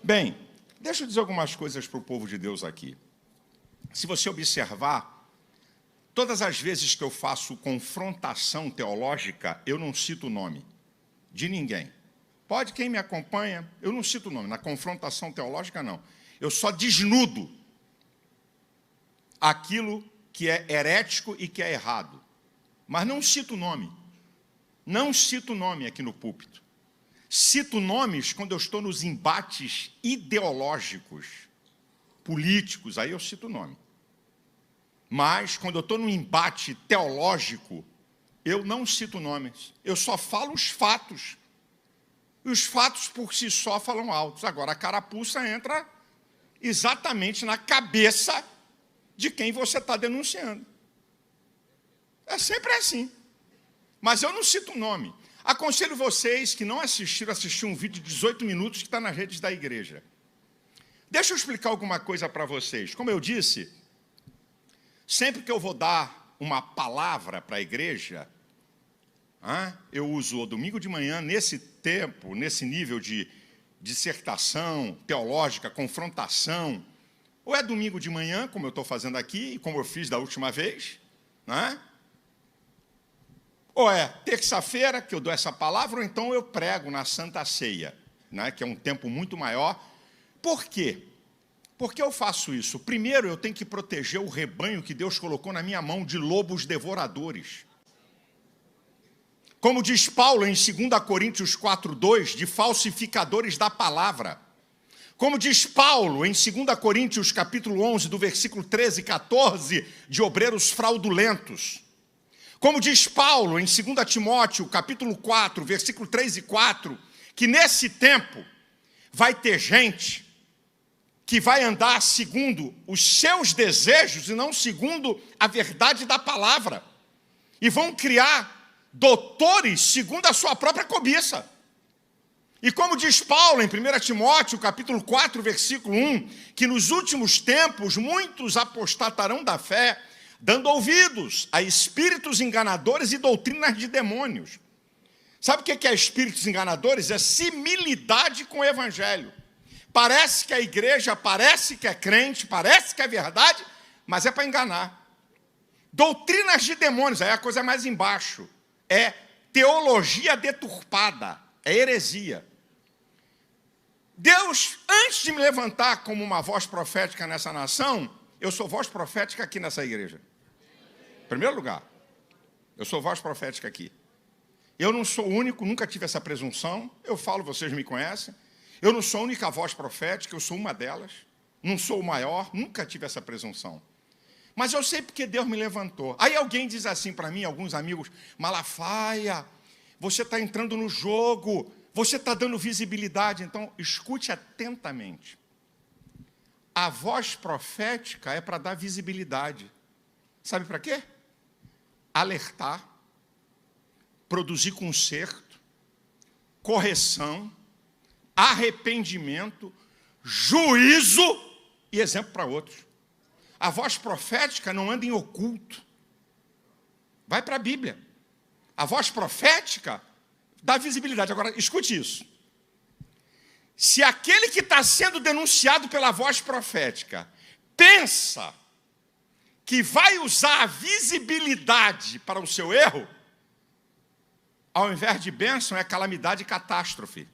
Bem, deixa eu dizer algumas coisas para o povo de Deus aqui. Se você observar, todas as vezes que eu faço confrontação teológica, eu não cito o nome de ninguém. Pode, quem me acompanha, eu não cito o nome. Na confrontação teológica, não. Eu só desnudo aquilo que é herético e que é errado. Mas não cito o nome. Não cito o nome aqui no púlpito. Cito nomes quando eu estou nos embates ideológicos, políticos, aí eu cito o nome. Mas, quando eu estou num embate teológico, eu não cito nomes. Eu só falo os fatos. E os fatos, por si só, falam altos. Agora, a carapuça entra exatamente na cabeça de quem você está denunciando. É sempre assim. Mas eu não cito o nome. Aconselho vocês que não assistiram, assistir um vídeo de 18 minutos que está nas redes da igreja. Deixa eu explicar alguma coisa para vocês. Como eu disse, sempre que eu vou dar uma palavra para a igreja, eu uso o domingo de manhã, nesse tempo, nesse nível de dissertação teológica, confrontação, ou é domingo de manhã, como eu estou fazendo aqui, como eu fiz da última vez, ou é terça-feira que eu dou essa palavra, ou então eu prego na Santa Ceia, que é um tempo muito maior. Por quê? Por que eu faço isso? Primeiro, eu tenho que proteger o rebanho que Deus colocou na minha mão de lobos devoradores. Como diz Paulo em 2 Coríntios 4:2, de falsificadores da palavra. Como diz Paulo em 2 Coríntios capítulo 11, do versículo 13 e 14, de obreiros fraudulentos. Como diz Paulo em 2 Timóteo, capítulo 4, versículo 3 e 4, que nesse tempo vai ter gente que vai andar segundo os seus desejos e não segundo a verdade da palavra. E vão criar doutores segundo a sua própria cobiça. E como diz Paulo em 1 Timóteo, capítulo 4, versículo 1, que nos últimos tempos muitos apostatarão da fé, dando ouvidos a espíritos enganadores e doutrinas de demônios. Sabe o que é espíritos enganadores? É similidade com o evangelho. Parece que a igreja, parece que é crente, parece que é verdade, mas é para enganar. Doutrinas de demônios, aí é a coisa mais embaixo. É teologia deturpada, é heresia. Deus, antes de me levantar como uma voz profética nessa nação, eu sou voz profética aqui nessa igreja. Em primeiro lugar, eu sou voz profética aqui. Eu não sou o único, nunca tive essa presunção. Eu falo, vocês me conhecem. Eu não sou a única voz profética, eu sou uma delas. Não sou o maior, nunca tive essa presunção. Mas eu sei porque Deus me levantou. Aí alguém diz assim para mim, alguns amigos, Malafaia, você está entrando no jogo, você está dando visibilidade. Então, escute atentamente. A voz profética é para dar visibilidade. Sabe para quê? Alertar, produzir conserto, correção, arrependimento, juízo e exemplo para outros. A voz profética não anda em oculto. Vai para a Bíblia. A voz profética dá visibilidade. Agora, escute isso. Se aquele que está sendo denunciado pela voz profética pensa que vai usar a visibilidade para o seu erro, ao invés de bênção, é calamidade e catástrofe.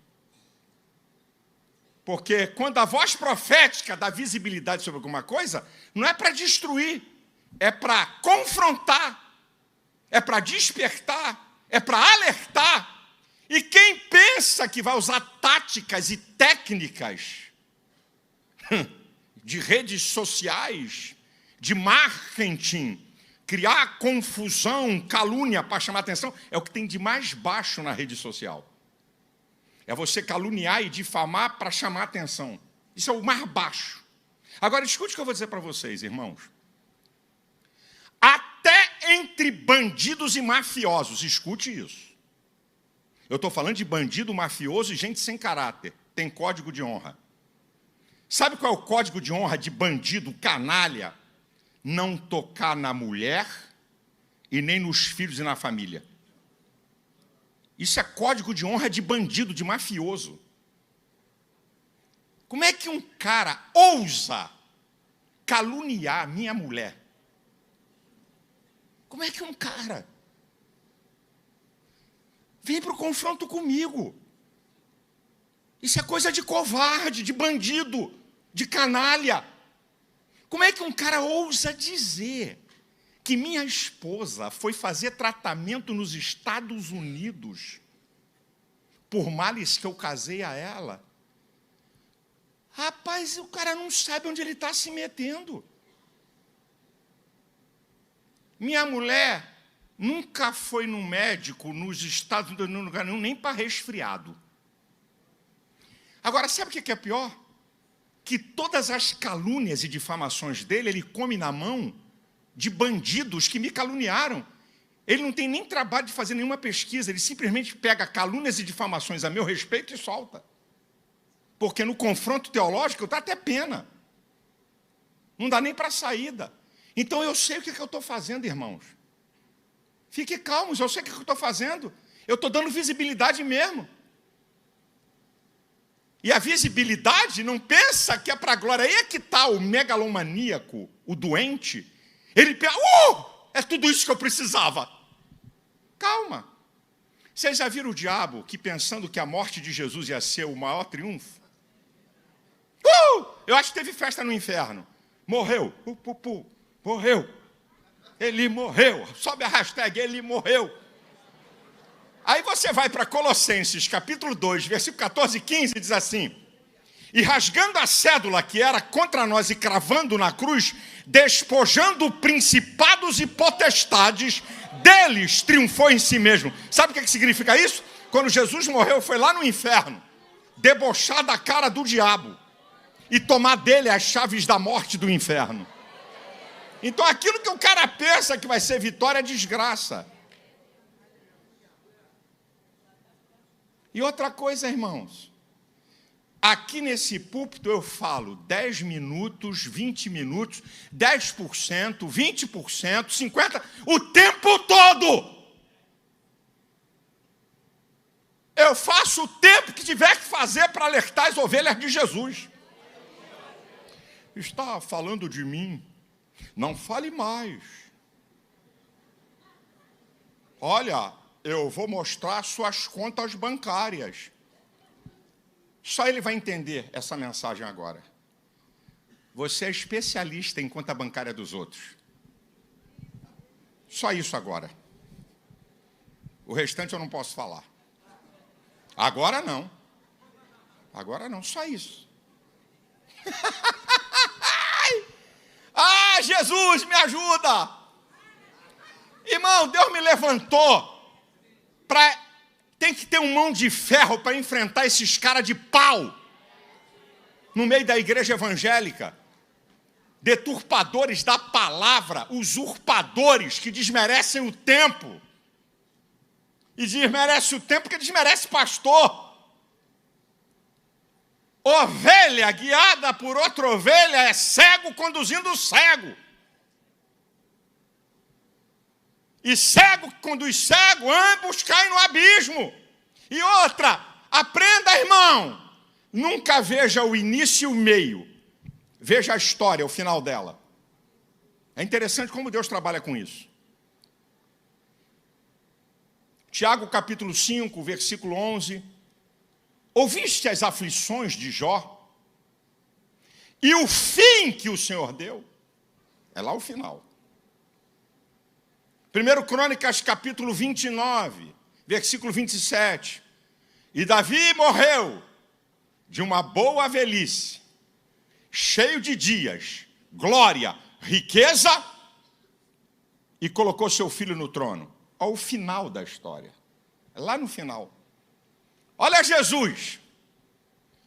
Porque quando a voz profética dá visibilidade sobre alguma coisa, não é para destruir, é para confrontar, é para despertar, é para alertar. E quem pensa que vai usar táticas e técnicas de redes sociais, de marketing, criar confusão, calúnia para chamar atenção, é o que tem de mais baixo na rede social. É você caluniar e difamar para chamar atenção. Isso é o mais baixo. Agora, escute o que eu vou dizer para vocês, irmãos. Até entre bandidos e mafiosos, escute isso. Eu estou falando de bandido, mafioso e gente sem caráter. Tem código de honra. Sabe qual é o código de honra de bandido, canalha? Não tocar na mulher e nem nos filhos e na família. Isso é código de honra de bandido, de mafioso. Como é que um cara ousa caluniar minha mulher? Como é que um cara vem para o confronto comigo? Isso é coisa de covarde, de bandido, de canalha. Como é que um cara ousa dizer que minha esposa foi fazer tratamento nos Estados Unidos por males que eu casei a ela? Rapaz, o cara não sabe onde ele está se metendo. Minha mulher nunca foi no médico nos Estados Unidos, no lugar nenhum, nem para resfriado. Agora, sabe o que é pior? Que todas as calúnias e difamações dele, ele come na mão de bandidos que me caluniaram. Ele não tem nem trabalho de fazer nenhuma pesquisa, ele simplesmente pega calúnias e difamações a meu respeito e solta. Porque no confronto teológico dá até pena. Não dá nem para saída. Então eu sei o que eu estou fazendo, irmãos. Fiquem calmos, eu sei o que eu estou fazendo. Eu estou dando visibilidade mesmo. E a visibilidade não pensa que é para a glória. Aí é que está o megalomaníaco, o doente. Ele pensa, é tudo isso que eu precisava. Calma. Vocês já viram o diabo que pensando que a morte de Jesus ia ser o maior triunfo? Eu acho que teve festa no inferno. Morreu. Morreu. Ele morreu. Sobe a hashtag, ele morreu. Aí você vai para Colossenses, capítulo 2, versículo 14 e 15, e diz assim: e rasgando a cédula que era contra nós e cravando na cruz, despojando principados e potestades, deles triunfou em si mesmo. Sabe o que significa isso? Quando Jesus morreu, foi lá no inferno, debochar da cara do diabo e tomar dele as chaves da morte do inferno. Então aquilo que o cara pensa que vai ser vitória é desgraça. E outra coisa, irmãos, aqui nesse púlpito eu falo 10 minutos, 20 minutos, 10%, 20%, 50%, o tempo todo. Eu faço o tempo que tiver que fazer para alertar as ovelhas de Jesus. Está falando de mim? Não fale mais. Olha, eu vou mostrar suas contas bancárias. Só ele vai entender essa mensagem agora. Você é especialista em conta bancária dos outros. Só isso agora. O restante eu não posso falar. Agora não. Agora não, só isso. Ah, Jesus, me ajuda! Irmão, Deus me levantou. Tem que ter um mão de ferro para enfrentar esses caras de pau no meio da igreja evangélica, deturpadores da palavra, usurpadores que desmerecem o tempo, e desmerece o tempo porque desmerece pastor. Ovelha guiada por outra ovelha é cego conduzindo cego. E cego que conduz cego, ambos caem no abismo. E outra, aprenda, irmão, nunca veja o início e o meio. Veja a história, o final dela. É interessante como Deus trabalha com isso. Tiago, capítulo 5, versículo 11. Ouviste as aflições de Jó? E o fim que o Senhor deu? É lá o final. 1 Crônicas, capítulo 29, versículo 27. E Davi morreu de uma boa velhice, cheio de dias, glória, riqueza, e colocou seu filho no trono. Olha o final da história. É lá no final. Olha Jesus,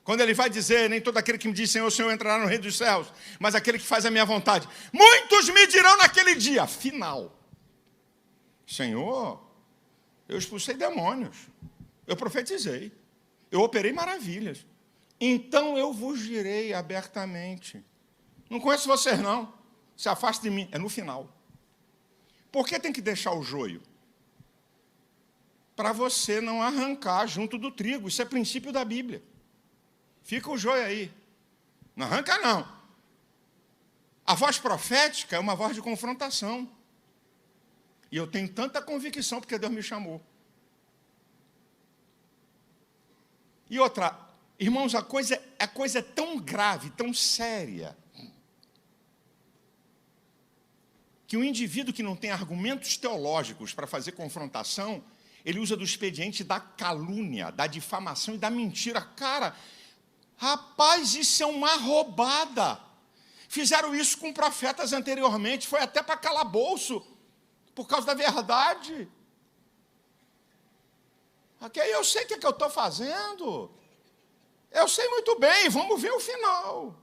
quando ele vai dizer, nem todo aquele que me diz Senhor, Senhor entrará no reino dos céus, mas aquele que faz a minha vontade. Muitos me dirão naquele dia, final. Senhor, eu expulsei demônios, eu profetizei, eu operei maravilhas, então eu vos direi abertamente. Não conheço vocês não, se afaste de mim, é no final. Por que tem que deixar o joio? Para você não arrancar junto do trigo, isso é princípio da Bíblia. Fica o joio aí, Não arranca, não. A voz profética é uma voz de confrontação. E eu tenho tanta convicção porque Deus me chamou. E outra, irmãos, a coisa é tão grave, tão séria, que o indivíduo que não tem argumentos teológicos para fazer confrontação, ele usa do expediente da calúnia, da difamação e da mentira. Cara, rapaz, isso é uma roubada. Fizeram isso com profetas anteriormente, foi até para calabouço, por causa da verdade. Ok, eu sei o que eu estou fazendo. Eu sei muito bem, vamos ver o final.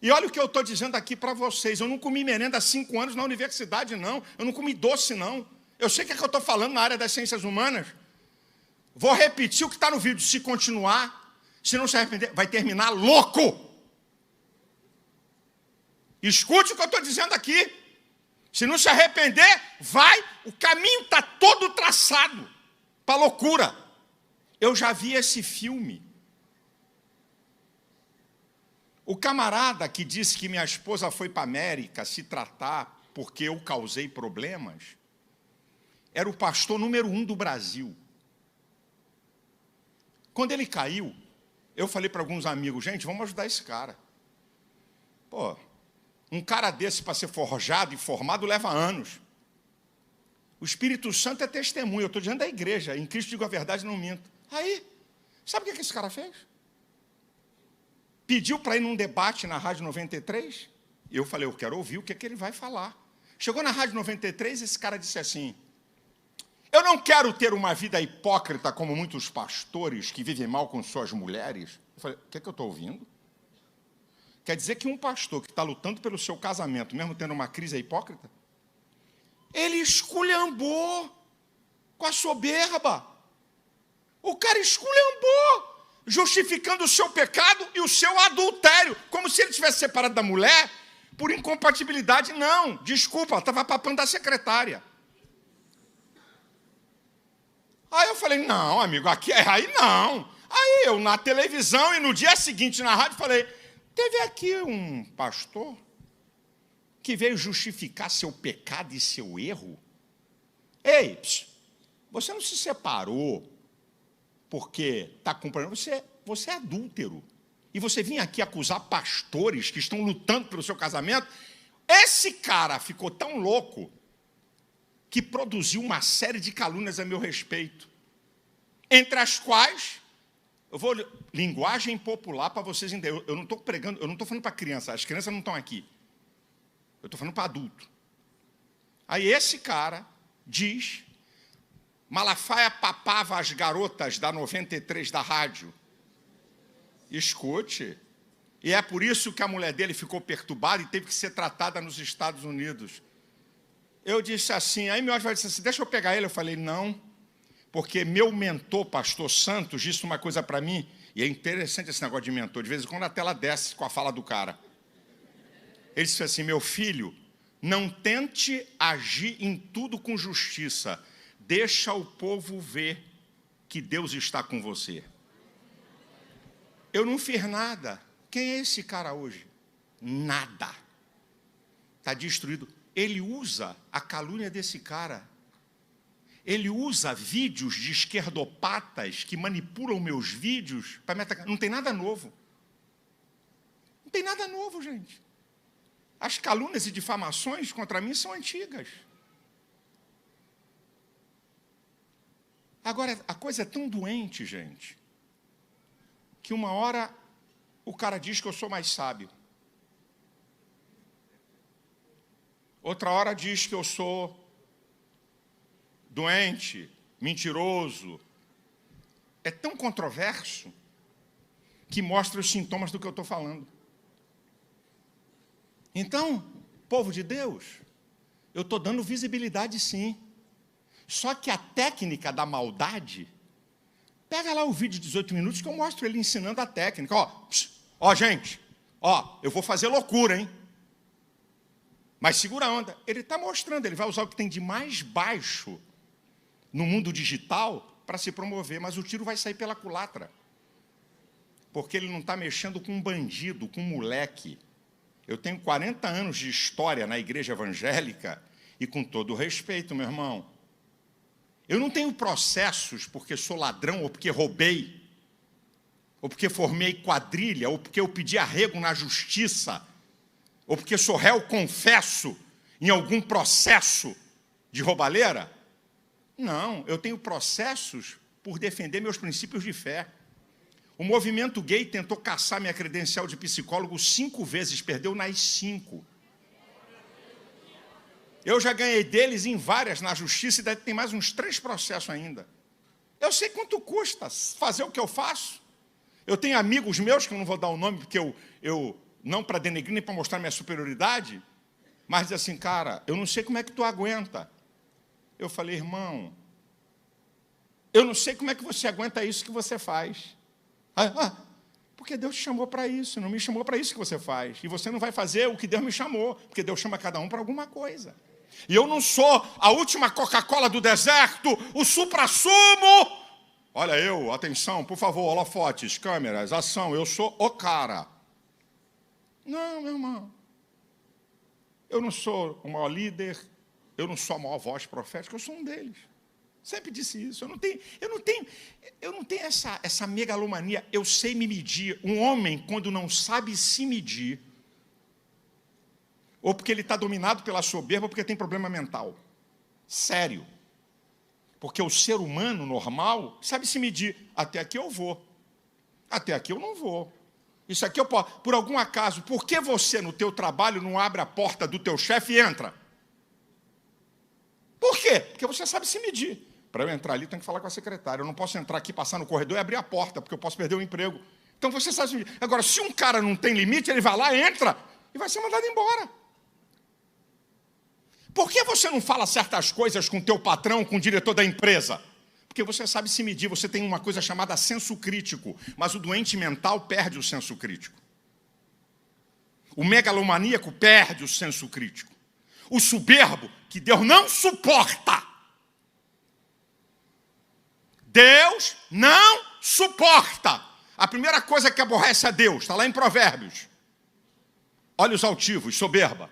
E olha o que eu estou dizendo aqui para vocês. Eu não comi merenda há 5 anos na universidade, não. Eu não comi doce, não. Eu sei o que eu estou falando na área das ciências humanas. Vou repetir o que está no vídeo. Se continuar, se não se arrepender, vai terminar louco. Escute o que eu estou dizendo aqui. Se não se arrepender, o caminho está todo traçado para loucura. Eu já vi esse filme. O camarada que disse que minha esposa foi para a América se tratar porque eu causei problemas, era o pastor número 1 do Brasil. Quando ele caiu, eu falei para alguns amigos, gente, vamos ajudar esse cara. Pô, um cara desse para ser forjado e formado leva anos. O Espírito Santo é testemunha, eu estou diante da igreja, em Cristo digo a verdade, não minto. Aí, sabe o que esse cara fez? Pediu para ir num debate na Rádio 93. Eu falei, eu quero ouvir o que ele vai falar. Chegou na Rádio 93, esse cara disse assim, eu não quero ter uma vida hipócrita como muitos pastores que vivem mal com suas mulheres. Eu falei, o que eu estou ouvindo? Quer dizer que um pastor que está lutando pelo seu casamento, mesmo tendo uma crise, é hipócrita? Ele esculhambou com a soberba. O cara esculhambou, justificando o seu pecado e o seu adultério, como se ele tivesse separado da mulher por incompatibilidade. Não, desculpa, ela estava papando da secretária. Aí eu falei, não, amigo, aí não. Aí eu, na televisão e no dia seguinte na rádio, falei, teve aqui um pastor que veio justificar seu pecado e seu erro. Ei, você não se separou porque está com problema, você é adúltero. E você vinha aqui acusar pastores que estão lutando pelo seu casamento. Esse cara ficou tão louco que produziu uma série de calúnias a meu respeito. Entre as quais, eu vou linguagem popular para vocês entenderem. Eu não estou pregando, eu não estou falando para criança, as crianças não estão aqui. Eu estou falando para adulto. Aí esse cara diz, Malafaia papava as garotas da 93 da rádio. Escute. E é por isso que a mulher dele ficou perturbada e teve que ser tratada nos Estados Unidos. Eu disse assim, aí meu anjo disse assim, deixa eu pegar ele. Eu falei, não, porque meu mentor, pastor Santos, disse uma coisa para mim, e é interessante esse negócio de mentor, de vez em quando a tela desce com a fala do cara. Ele disse assim, meu filho, não tente agir em tudo com justiça, deixa o povo ver que Deus está com você. Eu não fiz nada. Quem é esse cara hoje? Nada. Está destruído. Ele usa a calúnia desse cara. Ele usa vídeos de esquerdopatas que manipulam meus vídeos para me atacar. Não tem nada novo. Não tem nada novo, gente. As calúnias e difamações contra mim são antigas. Agora, a coisa é tão doente, gente, que uma hora o cara diz que eu sou mais sábio. Outra hora diz que eu sou doente, mentiroso. É tão controverso que mostra os sintomas do que eu estou falando. Então, povo de Deus, eu estou dando visibilidade sim. Só que a técnica da maldade, pega lá o vídeo de 18 minutos que eu mostro ele ensinando a técnica. Ó, gente, eu vou fazer loucura, hein? Mas segura a onda. Ele está mostrando, ele vai usar o que tem de mais baixo no mundo digital para se promover, mas o tiro vai sair pela culatra. porque ele não está mexendo com um bandido, com um moleque. Eu tenho 40 anos de história na igreja evangélica e, com todo o respeito, meu irmão, eu não tenho processos porque sou ladrão ou porque roubei, ou porque formei quadrilha, ou porque eu pedi arrego na justiça, ou porque sou réu confesso em algum processo de roubalheira. Não, eu tenho processos por defender meus princípios de fé. O movimento gay tentou caçar minha credencial de psicólogo 5 vezes, perdeu nas 5. Eu já ganhei deles em várias na justiça e tem mais uns 3 processos ainda. Eu sei quanto custa fazer o que eu faço. Eu tenho amigos meus, que eu não vou dar o nome, porque eu não para denegrir nem para mostrar minha superioridade, mas diz assim, cara, eu não sei como é que tu aguenta. Eu falei, irmão, eu não sei como é que você aguenta isso que você faz. Porque Deus te chamou para isso, não me chamou para isso que você faz. E você não vai fazer o que Deus me chamou, porque Deus chama cada um para alguma coisa. E eu não sou a última Coca-Cola do deserto, o supra-sumo. Olha eu, atenção, por favor, holofotes, câmeras, ação, eu sou o cara. Não, meu irmão. Eu não sou o maior líder, eu não sou a maior voz profética, eu sou um deles. Sempre disse isso. Eu não tenho essa megalomania. Eu sei me medir. Um homem, quando não sabe se medir, ou porque ele está dominado pela soberba, ou porque tem problema mental. Sério. Porque o ser humano normal sabe se medir. Até aqui eu vou. Até aqui eu não vou. Isso aqui eu posso. Por algum acaso, por que você no teu trabalho não abre a porta do teu chefe e entra? Por quê? Porque você sabe se medir. Para eu entrar ali, tenho que falar com a secretária. Eu não posso entrar aqui, passar no corredor e abrir a porta, porque eu posso perder o emprego. Então você sabe se medir. Agora, se um cara não tem limite, ele vai lá, entra e vai ser mandado embora. Por que você não fala certas coisas com o teu patrão, com o diretor da empresa? Porque você sabe se medir, você tem uma coisa chamada senso crítico, mas o doente mental perde o senso crítico. O megalomaníaco perde o senso crítico. O soberbo, que Deus não suporta. Deus não suporta. A primeira coisa que aborrece a Deus, está lá em Provérbios. Olha os altivos, soberba.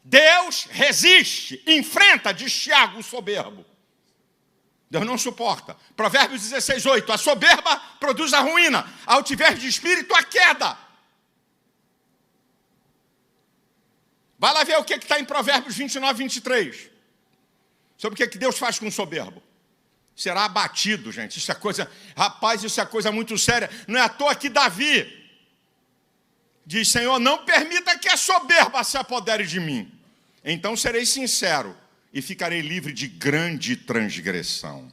Deus resiste, enfrenta, diz Tiago, o soberbo. Deus não suporta. Provérbios 16:8. A soberba produz a ruína, a altivez de espírito a queda. Vai lá ver o que está em Provérbios 29:23. Sobre o que Deus faz com o soberbo. Será abatido, gente. Isso é coisa, rapaz, isso é coisa muito séria. Não é à toa que Davi diz, Senhor, não permita que a soberba se apodere de mim. Então serei sincero e ficarei livre de grande transgressão.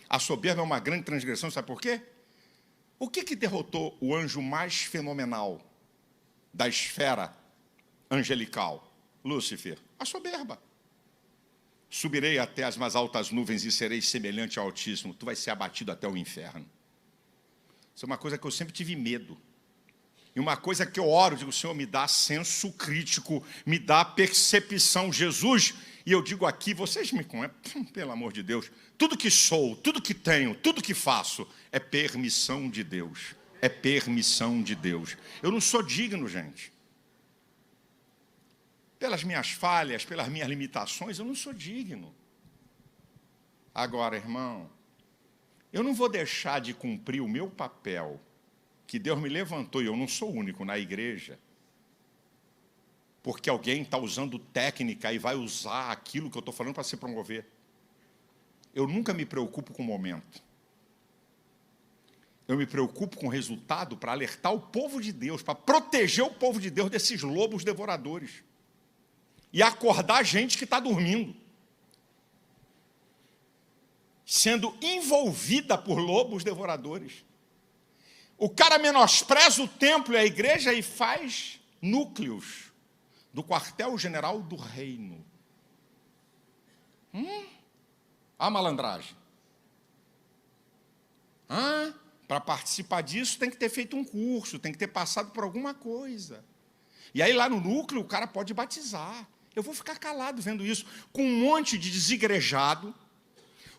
A soberba é uma grande transgressão, sabe por quê? O que derrotou o anjo mais fenomenal da esfera angelical? Lúcifer. A soberba. Subirei até as mais altas nuvens e serei semelhante ao Altíssimo. Tu vai ser abatido até o inferno. Isso é uma coisa que eu sempre tive medo. E uma coisa que eu oro, digo, Senhor, me dá senso crítico, me dá percepção, Jesus. E eu digo aqui, vocês me conhecem, pelo amor de Deus, tudo que sou, tudo que tenho, tudo que faço, é permissão de Deus. É permissão de Deus. Eu não sou digno, gente. Pelas minhas falhas, pelas minhas limitações, eu não sou digno. Agora, irmão, eu não vou deixar de cumprir o meu papel, que Deus me levantou, e eu não sou o único na igreja, porque alguém está usando técnica e vai usar aquilo que eu estou falando para se promover. Eu nunca me preocupo com o momento. Eu me preocupo com o resultado para alertar o povo de Deus, para proteger o povo de Deus desses lobos devoradores. E acordar gente que está dormindo, sendo envolvida por lobos devoradores. O cara menospreza o templo e a igreja e faz núcleos do quartel-general do reino. A malandragem. Para participar disso tem que ter feito um curso, tem que ter passado por alguma coisa. E aí lá no núcleo o cara pode batizar. Eu vou ficar calado vendo isso, com um monte de desigrejado,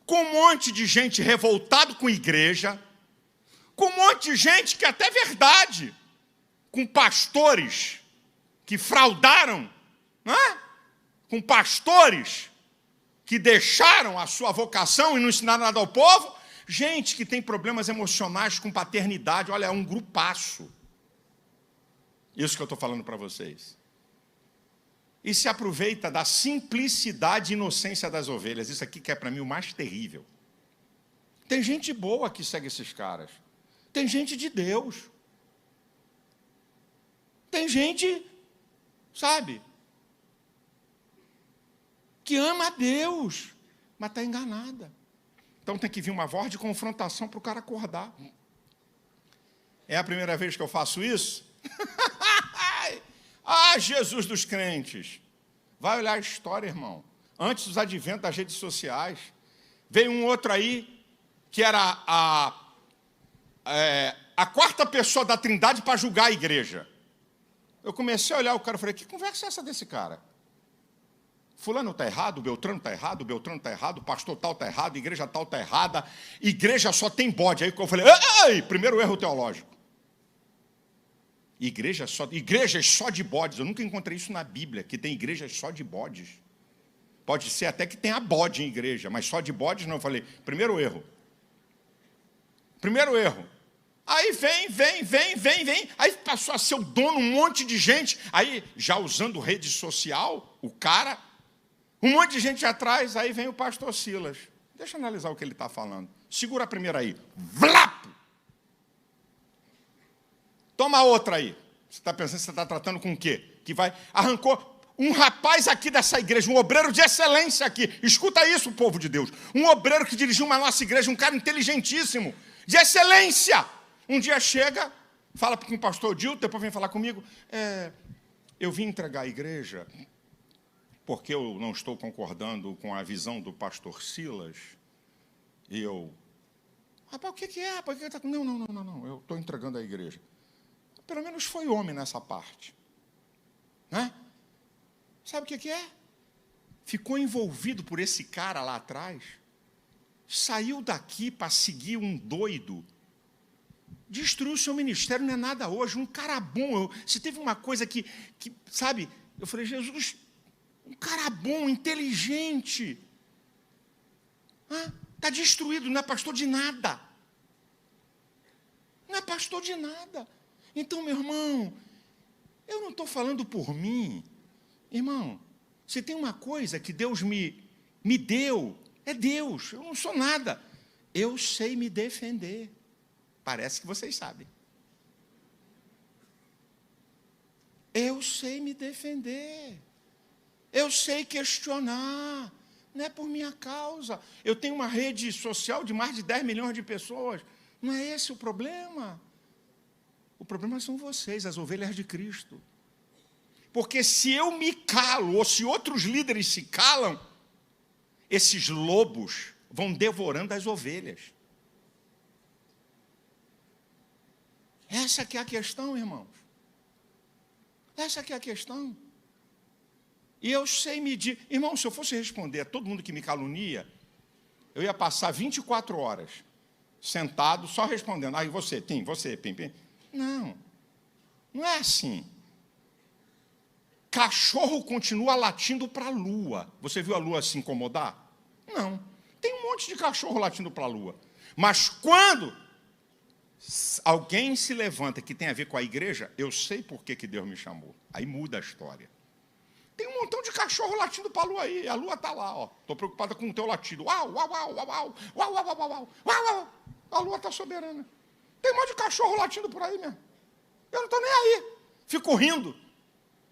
com um monte de gente revoltado com a igreja, com um monte de gente que até é verdade, com pastores que fraudaram, não é? Com pastores que deixaram a sua vocação e não ensinaram nada ao povo, gente que tem problemas emocionais com paternidade, olha, é um grupaço. Isso que eu estou falando para vocês. E se aproveita da simplicidade e inocência das ovelhas. Isso aqui que é para mim o mais terrível. Tem gente boa que segue esses caras. Tem gente de Deus. Tem gente, sabe, que ama a Deus, mas está enganada. Então tem que vir uma voz de confrontação para o cara acordar. É a primeira vez que eu faço isso? Ah, Jesus dos crentes. Vai olhar a história, irmão. Antes dos adventos das redes sociais, veio um outro aí, que era a quarta pessoa da Trindade para julgar a igreja. Eu comecei a olhar o cara e falei, que conversa é essa desse cara? Fulano está errado, Beltrano está errado, Beltrano está errado, pastor tal está errado, igreja tal está errada, igreja só tem bode. Aí eu falei, ei, primeiro erro teológico. Igrejas só de bodes. Eu nunca encontrei isso na Bíblia, que tem igrejas só de bodes. Pode ser até que tenha bode em igreja, mas só de bodes não. Eu falei, primeiro erro. Primeiro erro. Aí vem. Aí passou a ser o dono um monte de gente. Aí, já usando rede social, o cara, um monte de gente atrás. Aí vem o pastor Silas. Deixa eu analisar o que ele está falando. Segura a primeira aí. Vlap! Toma outra aí. Você está pensando que você está tratando com o quê? Que vai... Arrancou um rapaz aqui dessa igreja, um obreiro de excelência aqui. Escuta isso, povo de Deus. Um obreiro que dirigiu uma nossa igreja, um cara inteligentíssimo, de excelência. Um dia chega, fala com o pastor Dilton, depois vem falar comigo. Eu vim entregar a igreja porque eu não estou concordando com a visão do pastor Silas. E eu... Rapaz, o que é? Não. Eu estou entregando a igreja. Pelo menos foi homem nessa parte. Né? Sabe o que é? Ficou envolvido por esse cara lá atrás, saiu daqui para seguir um doido, destruiu o seu ministério, não é nada hoje, um cara bom. Se teve uma coisa que, sabe, eu falei, Jesus, um cara bom, inteligente, está destruído, não é pastor de nada. Não é pastor de nada. Então, meu irmão, eu não estou falando por mim. Irmão, se tem uma coisa que Deus me deu, é Deus. Eu não sou nada. Eu sei me defender. Parece que vocês sabem. Eu sei me defender. Eu sei questionar. Não é por minha causa. Eu tenho uma rede social de mais de 10 milhões de pessoas. Não é esse o problema. O problema são vocês, as ovelhas de Cristo. Porque se eu me calo, ou se outros líderes se calam, esses lobos vão devorando as ovelhas. Essa que é a questão, irmãos. Essa que é a questão. E eu sei medir. Irmão, se eu fosse responder a todo mundo que me calunia, eu ia passar 24 horas sentado, só respondendo. Aí você, Tim, você, Pim, Pim. Não é assim. Cachorro continua latindo para a lua. Você viu a lua se incomodar? Não. Tem um monte de cachorro latindo para a lua. Mas quando alguém se levanta que tem a ver com a igreja, eu sei por que Deus me chamou. Aí muda a história. Tem um montão de cachorro latindo para a lua aí. A lua está lá, ó. Estou preocupada com o teu latido. Uau, uau, uau, uau, uau, uau, uau, uau, uau, uau. A lua está soberana. Tem um monte de cachorro latindo por aí mesmo. Eu não estou nem aí. Fico rindo.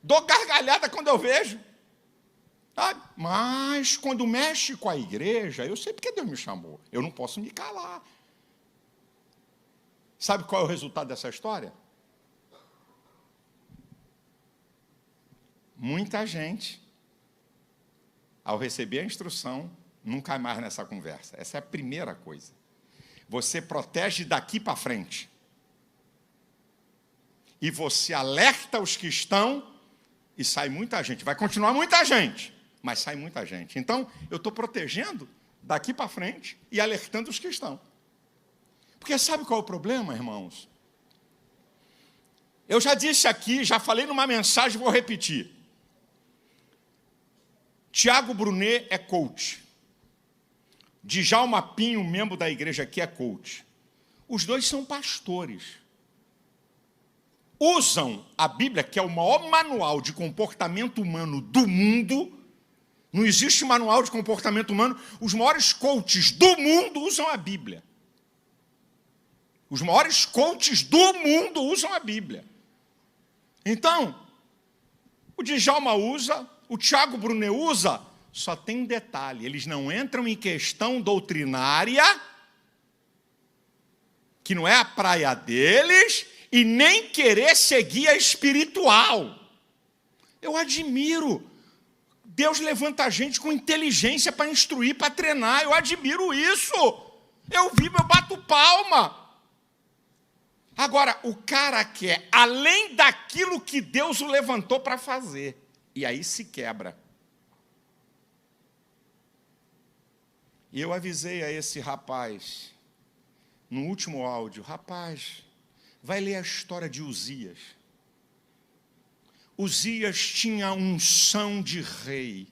Dou gargalhada quando eu vejo. Sabe? Mas quando mexe com a igreja, eu sei porque Deus me chamou. Eu não posso me calar. Sabe qual é o resultado dessa história? Muita gente, ao receber a instrução, não cai mais nessa conversa. Essa é a primeira coisa. Você protege daqui para frente. E você alerta os que estão, e sai muita gente. Vai continuar muita gente, mas sai muita gente. Então, eu estou protegendo daqui para frente e alertando os que estão. Porque sabe qual é o problema, irmãos? Eu já disse aqui, já falei numa mensagem, vou repetir. Tiago Brunet é coach. Djalma Pinho, membro da igreja aqui, é coach. Os dois são pastores. Usam a Bíblia, que é o maior manual de comportamento humano do mundo. Não existe manual de comportamento humano. Os maiores coaches do mundo usam a Bíblia. Os maiores coaches do mundo usam a Bíblia. Então, o Djalma usa, o Tiago Brunet usa, só tem um detalhe, eles não entram em questão doutrinária, que não é a praia deles, e nem querer seguir a espiritual. Eu admiro. Deus levanta a gente com inteligência para instruir, para treinar. Eu admiro isso. Eu vivo, eu bato palma. Agora, o cara quer além daquilo que Deus o levantou para fazer. E aí se quebra. E eu avisei a esse rapaz, no último áudio, rapaz, vai ler a história de Uzias. Uzias tinha unção de rei.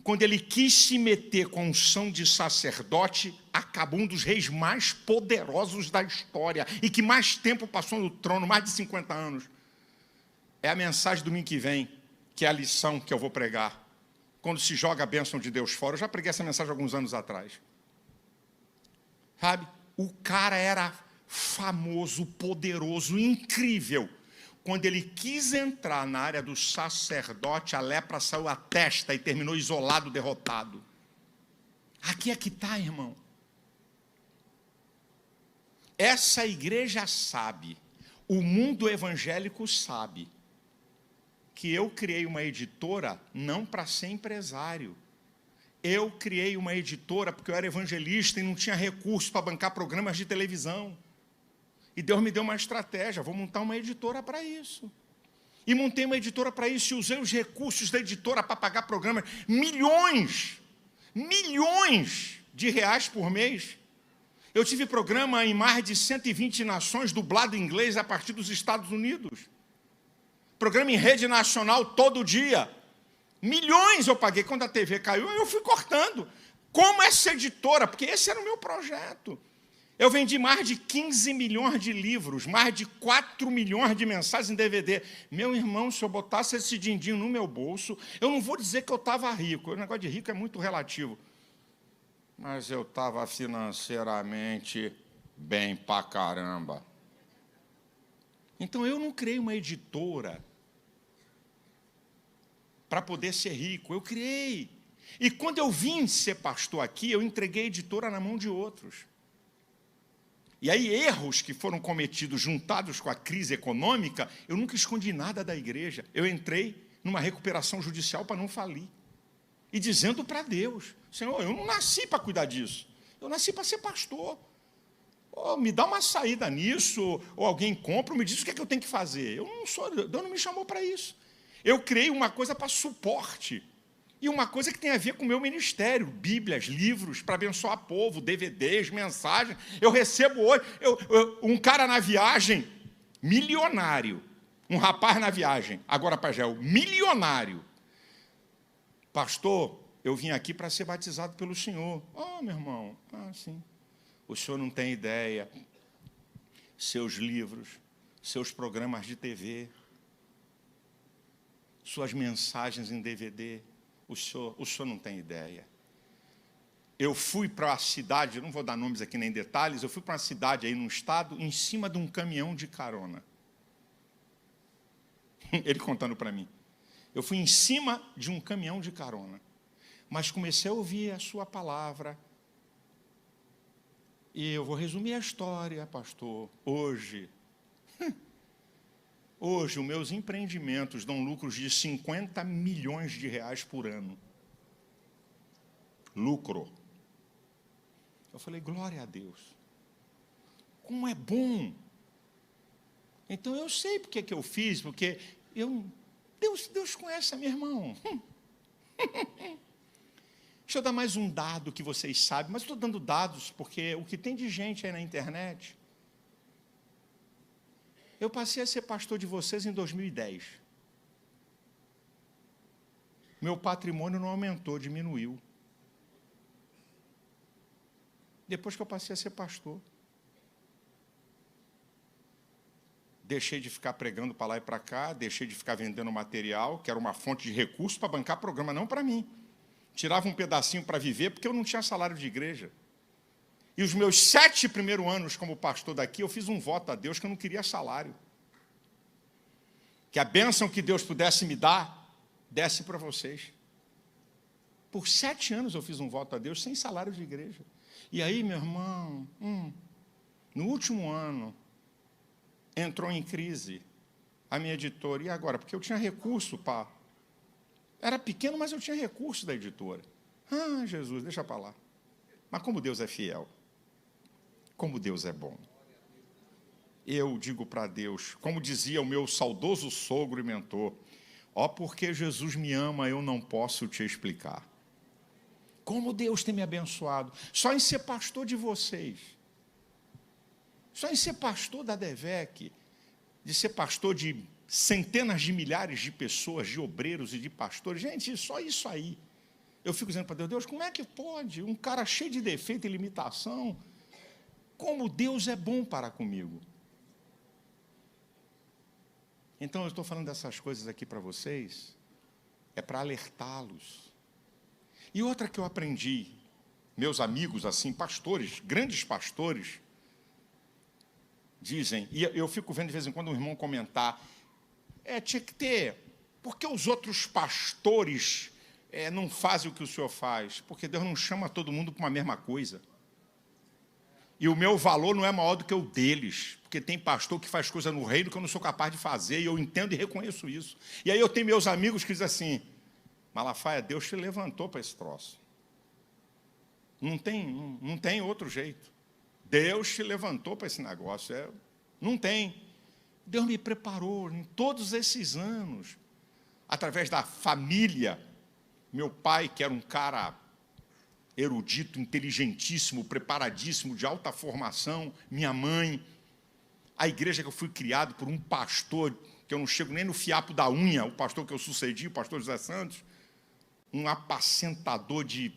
Quando ele quis se meter com a unção de sacerdote, acabou um dos reis mais poderosos da história e que mais tempo passou no trono, mais de 50 anos. É a mensagem do domingo que vem, que é a lição que eu vou pregar. Quando se joga a bênção de Deus fora. Eu já preguei essa mensagem alguns anos atrás. Sabe? O cara era famoso, poderoso, incrível. Quando ele quis entrar na área do sacerdote, a lepra saiu à testa e terminou isolado, derrotado. Aqui é que está, irmão. Essa igreja sabe, o mundo evangélico sabe, que eu criei uma editora não para ser empresário. Eu criei uma editora porque eu era evangelista e não tinha recursos para bancar programas de televisão. E Deus me deu uma estratégia, vou montar uma editora para isso. E montei uma editora para isso e usei os recursos da editora para pagar programas, milhões de reais por mês. Eu tive programa em mais de 120 nações, dublado em inglês a partir dos Estados Unidos. Programa em rede nacional todo dia. Milhões eu paguei. Quando a TV caiu, eu fui cortando. Como essa editora? Porque esse era o meu projeto. Eu vendi mais de 15 milhões de livros, mais de 4 milhões de mensagens em DVD. Meu irmão, se eu botasse esse din-din no meu bolso, eu não vou dizer que eu estava rico. O negócio de rico é muito relativo. Mas eu estava financeiramente bem pra caramba. Então, eu não criei uma editora para poder ser rico. Eu criei. E quando eu vim ser pastor aqui, eu entreguei a editora na mão de outros. E aí, erros que foram cometidos, juntados com a crise econômica, eu nunca escondi nada da igreja. Eu entrei numa recuperação judicial para não falir. E dizendo para Deus, Senhor, eu não nasci para cuidar disso. Eu nasci para ser pastor. Oh, me dá uma saída nisso, ou alguém compra, me diz o que é que eu tenho que fazer. Deus não me chamou para isso. Eu criei uma coisa para suporte. E uma coisa que tem a ver com o meu ministério, Bíblias, livros, para abençoar povo, DVDs, mensagens. Eu recebo hoje, um cara na viagem, milionário, um rapaz na viagem, agora Pagel, milionário. Pastor, eu vim aqui para ser batizado pelo senhor. Oh, meu irmão, sim. O senhor não tem ideia. Seus livros, seus programas de TV, suas mensagens em DVD, o senhor não tem ideia. Eu fui para a cidade, não vou dar nomes aqui nem detalhes, eu fui para uma cidade aí num estado, em cima de um caminhão de carona. Ele contando para mim. Eu fui em cima de um caminhão de carona, mas comecei a ouvir a sua palavra. E eu vou resumir a história, pastor. Hoje, os meus empreendimentos dão lucros de 50 milhões de reais por ano. Lucro. Eu falei, glória a Deus. Como é bom. Então, eu sei porque que eu fiz, porque Deus conhece, meu irmão. Deixa eu dar mais um dado que vocês sabem, mas estou dando dados porque o que tem de gente aí na internet. Eu passei a ser pastor de vocês em 2010. Meu patrimônio não aumentou, diminuiu. Depois que eu passei a ser pastor. Deixei de ficar pregando para lá e para cá, deixei de ficar vendendo material, que era uma fonte de recursos para bancar programa, não para mim. Tirava um pedacinho para viver, porque eu não tinha salário de igreja. E os meus 7 primeiros anos como pastor daqui, eu fiz um voto a Deus que eu não queria salário. Que a bênção que Deus pudesse me dar, desse para vocês. Por 7 anos eu fiz um voto a Deus sem salário de igreja. E aí, meu irmão, no último ano, entrou em crise a minha editora. E agora? Porque eu tinha recurso para... Era pequeno, mas eu tinha recurso da editora. Ah, Jesus, deixa para lá. Mas como Deus é fiel. Como Deus é bom. Eu digo para Deus, como dizia o meu saudoso sogro e mentor, porque Jesus me ama, eu não posso te explicar. Como Deus tem me abençoado. Só em ser pastor de vocês. Só em ser pastor da DEVEC, de ser pastor de centenas de milhares de pessoas, de obreiros e de pastores. Gente, só isso aí. Eu fico dizendo para Deus, Deus, como é que pode? Um cara cheio de defeito e limitação. Como Deus é bom para comigo. Então, eu estou falando dessas coisas aqui para vocês, é para alertá-los. E outra que eu aprendi, meus amigos, assim, pastores, grandes pastores, dizem, e eu fico vendo de vez em quando um irmão comentar, tinha que ter, por que os outros pastores não fazem o que o senhor faz? Porque Deus não chama todo mundo para uma mesma coisa. E o meu valor não é maior do que o deles, porque tem pastor que faz coisa no reino que eu não sou capaz de fazer, e eu entendo e reconheço isso. E aí eu tenho meus amigos que dizem assim, Malafaia, Deus te levantou para esse troço. Não tem outro jeito. Deus te levantou para esse negócio. Não tem. Deus me preparou em todos esses anos, através da família. Meu pai, que era um cara erudito, inteligentíssimo, preparadíssimo, de alta formação, minha mãe, a igreja que eu fui criado por um pastor, que eu não chego nem no fiapo da unha, o pastor que eu sucedi, o pastor José Santos, um apacentador de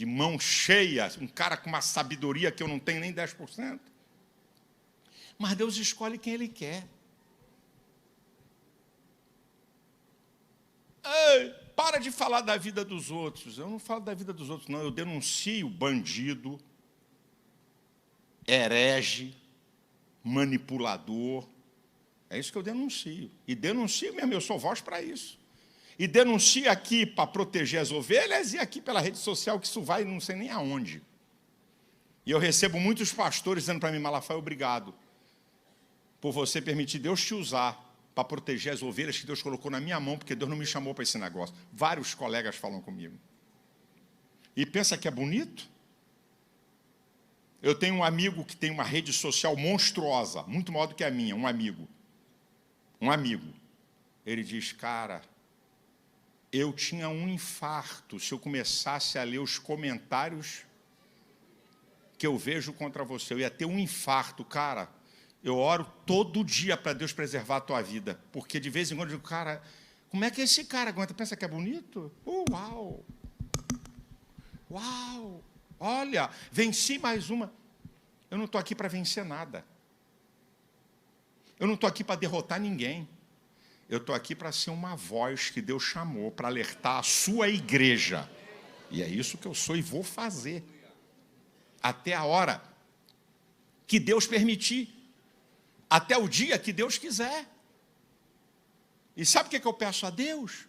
mão cheia, um cara com uma sabedoria que eu não tenho nem 10%. Mas Deus escolhe quem Ele quer. Ei, para de falar da vida dos outros. Eu não falo da vida dos outros, não. Eu denuncio bandido, herege, manipulador. É isso que eu denuncio. E denuncio mesmo, eu sou voz para isso. E denuncio aqui para proteger as ovelhas e aqui pela rede social, que isso vai não sei nem aonde. E eu recebo muitos pastores dizendo para mim, Malafaia, obrigado por você permitir Deus te usar para proteger as ovelhas que Deus colocou na minha mão, porque Deus não me chamou para esse negócio. Vários colegas falam comigo. E pensa que é bonito? Eu tenho um amigo que tem uma rede social monstruosa, muito maior do que a minha, um amigo. Ele diz, cara, eu tinha um infarto se eu começasse a ler os comentários que eu vejo contra você. Eu ia ter um infarto, cara. Eu oro todo dia para Deus preservar a tua vida. Porque de vez em quando eu digo, cara, como é que esse cara aguenta? Pensa que é bonito? Uau! Uau! Olha, venci mais uma. Eu não estou aqui para vencer nada. Eu não estou aqui para derrotar ninguém. Eu estou aqui para ser uma voz que Deus chamou para alertar a sua igreja. E é isso que eu sou e vou fazer. Até a hora que Deus permitir. Até o dia que Deus quiser. E sabe o que eu peço a Deus?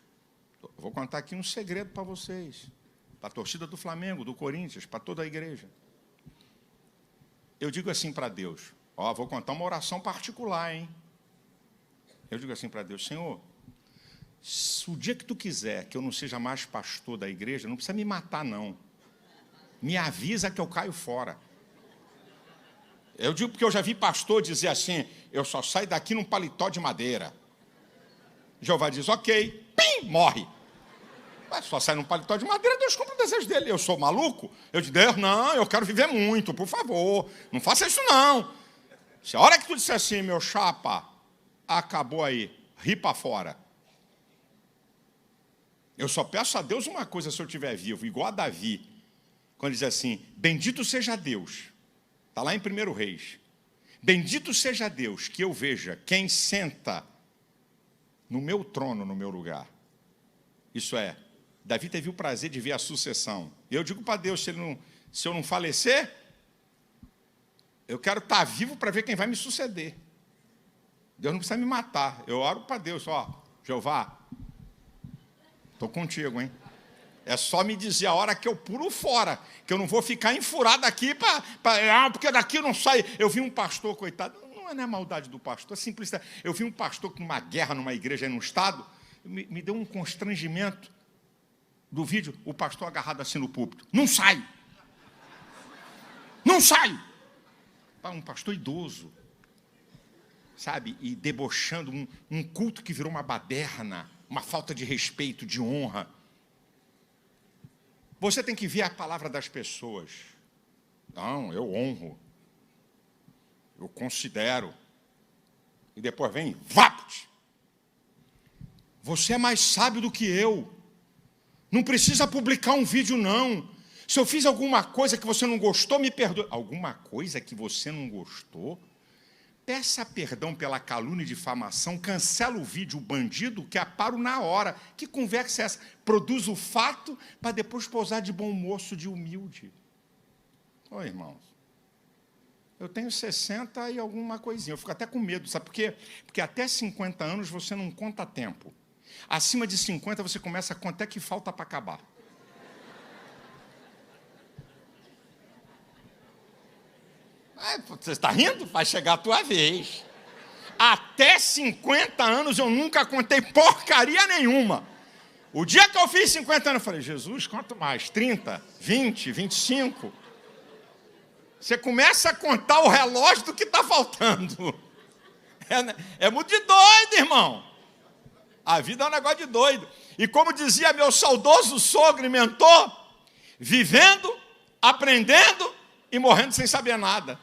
Eu vou contar aqui um segredo para vocês. Para a torcida do Flamengo, do Corinthians, para toda a igreja. Eu digo assim para Deus. Vou contar uma oração particular, hein? Eu digo assim para Deus, Senhor, se o dia que tu quiser que eu não seja mais pastor da igreja, não precisa me matar, não. Me avisa que eu caio fora. Eu digo porque eu já vi pastor dizer assim, eu só saio daqui num paletó de madeira. Jeová diz, ok, pim, morre. Mas só sai num paletó de madeira, Deus cumpre o desejo dele. Eu sou maluco? Eu digo, Deus, não, eu quero viver muito, por favor. Não faça isso, não. Se a hora que tu disser assim, meu chapa, acabou aí, ri para fora. Eu só peço a Deus uma coisa se eu estiver vivo, igual a Davi, quando diz assim, bendito seja Deus. Está lá em 1 Reis. Bendito seja Deus que eu veja quem senta no meu trono, no meu lugar. Isso é, Davi teve o prazer de ver a sucessão. Eu digo para Deus, se eu não falecer, eu quero estar vivo para ver quem vai me suceder. Deus não precisa me matar. Eu oro para Deus, ó, Jeová, estou contigo, hein? É só me dizer a hora que eu pulo fora, que eu não vou ficar enfurado aqui, porque daqui eu não saio. Eu vi um pastor, coitado, não é maldade do pastor, é simplicidade. Eu vi um pastor numa guerra, numa igreja aí no estado, me deu um constrangimento do vídeo, o pastor agarrado assim no púlpito. Não sai! Não sai! Um pastor idoso, sabe? E debochando um culto que virou uma baderna, uma falta de respeito, de honra. Você tem que ver a palavra das pessoas. Não, eu honro. Eu considero. E depois vem, vapt! Você é mais sábio do que eu. Não precisa publicar um vídeo, não. Se eu fiz alguma coisa que você não gostou, me perdoe. Alguma coisa que você não gostou? Peça perdão pela calúnia e difamação, cancela o vídeo, o bandido, que aparo na hora. Que conversa é essa? Produz o fato para depois pousar de bom moço, de humilde. Ô, irmãos, eu tenho 60 e alguma coisinha. Eu fico até com medo, sabe por quê? Porque até 50 anos você não conta tempo. Acima de 50 você começa a contar que falta para acabar. Você está rindo? Vai chegar a tua vez. Até 50 anos eu nunca contei porcaria nenhuma. O dia que eu fiz 50 anos, eu falei, Jesus, quanto mais? 30, 20, 25? Você começa a contar o relógio do que está faltando. É muito de doido, irmão. A vida é um negócio de doido. E como dizia meu saudoso sogro e mentor, vivendo, aprendendo e morrendo sem saber nada.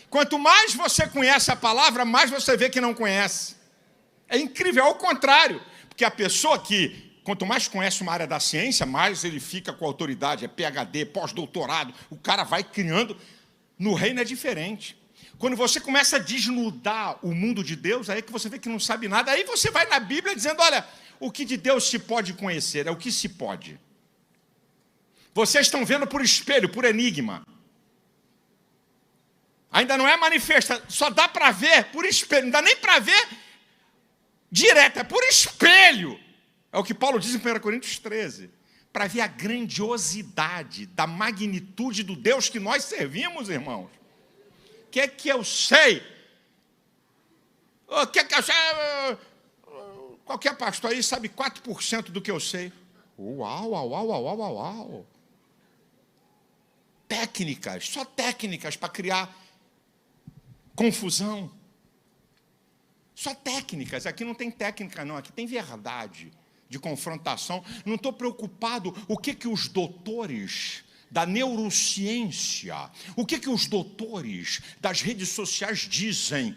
Quanto mais você conhece a palavra, mais você vê que não conhece. É incrível, é o contrário. Porque a pessoa que, quanto mais conhece uma área da ciência, mais ele fica com autoridade, é PhD, pós-doutorado, o cara vai criando. No reino é diferente. Quando você começa a desnudar o mundo de Deus, aí é que você vê que não sabe nada, aí você vai na Bíblia dizendo, olha, o que de Deus se pode conhecer, é o que se pode. Vocês estão vendo por espelho, por enigma. Ainda não é manifesta, só dá para ver por espelho, não dá nem para ver direto, é por espelho. É o que Paulo diz em 1 Coríntios 13. Para ver a grandiosidade da magnitude do Deus que nós servimos, irmãos. O que é que eu sei? O que é que eu sei? Qualquer pastor aí sabe 4% do que eu sei. Uau. Técnicas, só técnicas para criar confusão. Só técnicas. Aqui não tem técnica, não. Aqui tem verdade de confrontação. Não estou preocupado o que os doutores da neurociência, o que os doutores das redes sociais dizem.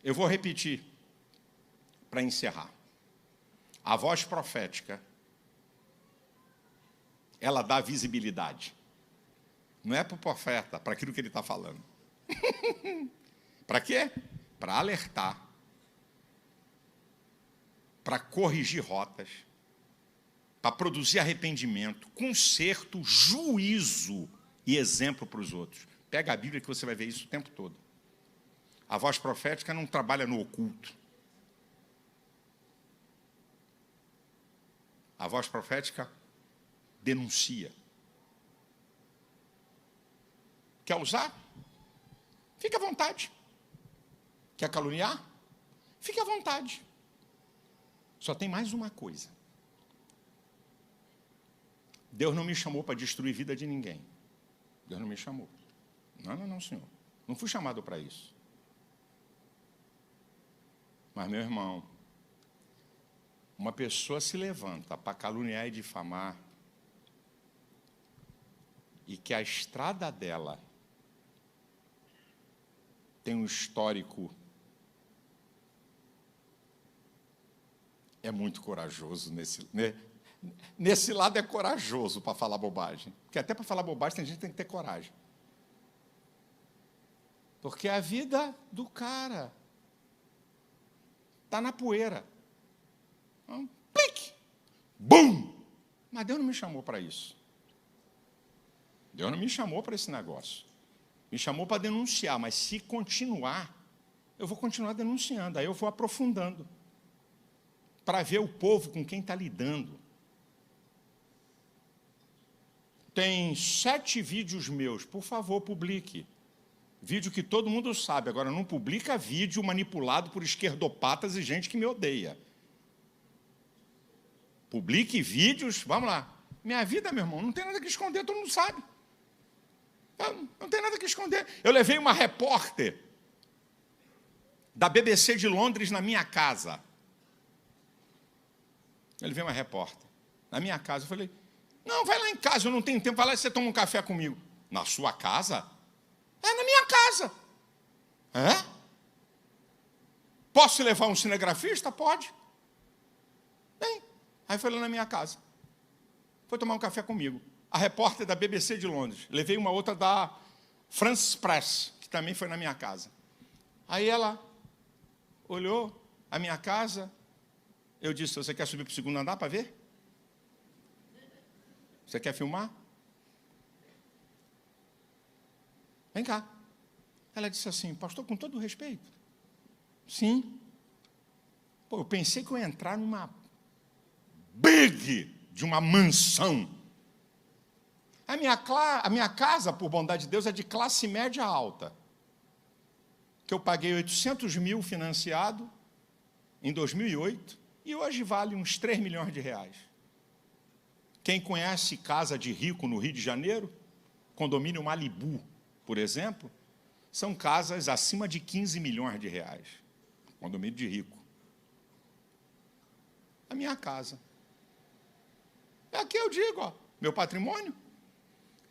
Eu vou repetir para encerrar. A voz profética, ela dá visibilidade. Não é para o profeta, para aquilo que ele está falando. Para quê? Para alertar, para corrigir rotas, para produzir arrependimento, conserto, juízo e exemplo para os outros. Pega a Bíblia que você vai ver isso o tempo todo. A voz profética não trabalha no oculto. A voz profética denuncia. Quer usar? Fique à vontade. Quer caluniar? Fique à vontade. Só tem mais uma coisa. Deus não me chamou para destruir a vida de ninguém. Deus não me chamou. Não, senhor. Não fui chamado para isso. Mas, meu irmão, uma pessoa se levanta para caluniar e difamar, e que a estrada dela tem um histórico, é muito corajoso nesse lado, é corajoso para falar bobagem, porque até para falar bobagem tem gente que tem que ter coragem, porque a vida do cara está na poeira. Então, plique, bum! Mas Deus não me chamou para isso. Deus não me chamou para esse negócio. Me chamou para denunciar, mas se continuar, eu vou continuar denunciando, aí eu vou aprofundando, para ver o povo com quem está lidando. Tem 7 vídeos meus, por favor, publique. Vídeo que todo mundo sabe, agora não publica vídeo manipulado por esquerdopatas e gente que me odeia. Publique vídeos, vamos lá. Minha vida, meu irmão, não tem nada que esconder, todo mundo sabe. Não tem nada que esconder. Eu levei uma repórter da BBC de Londres na minha casa. Eu levei uma repórter na minha casa. Eu falei, não, vai lá em casa, eu não tenho tempo, vai lá e você toma um café comigo. Na sua casa? É, na minha casa. É? Posso levar um cinegrafista? Pode. Bem, aí foi lá na minha casa. Foi tomar um café comigo. A repórter da BBC de Londres. Levei uma outra da France Press, que também foi na minha casa. Aí ela olhou a minha casa. Eu disse, você quer subir para o segundo andar para ver? Você quer filmar? Vem cá. Ela disse assim, pastor, com todo o respeito. Sim. Pô, eu pensei que eu ia entrar numa big de uma mansão. A minha casa, por bondade de Deus, é de classe média alta. Que eu paguei 800 mil financiado em 2008 e hoje vale uns 3 milhões de reais. Quem conhece casa de rico no Rio de Janeiro, condomínio Malibu, por exemplo, são casas acima de 15 milhões de reais. Condomínio de rico. A minha casa. É aqui eu digo, ó, meu patrimônio.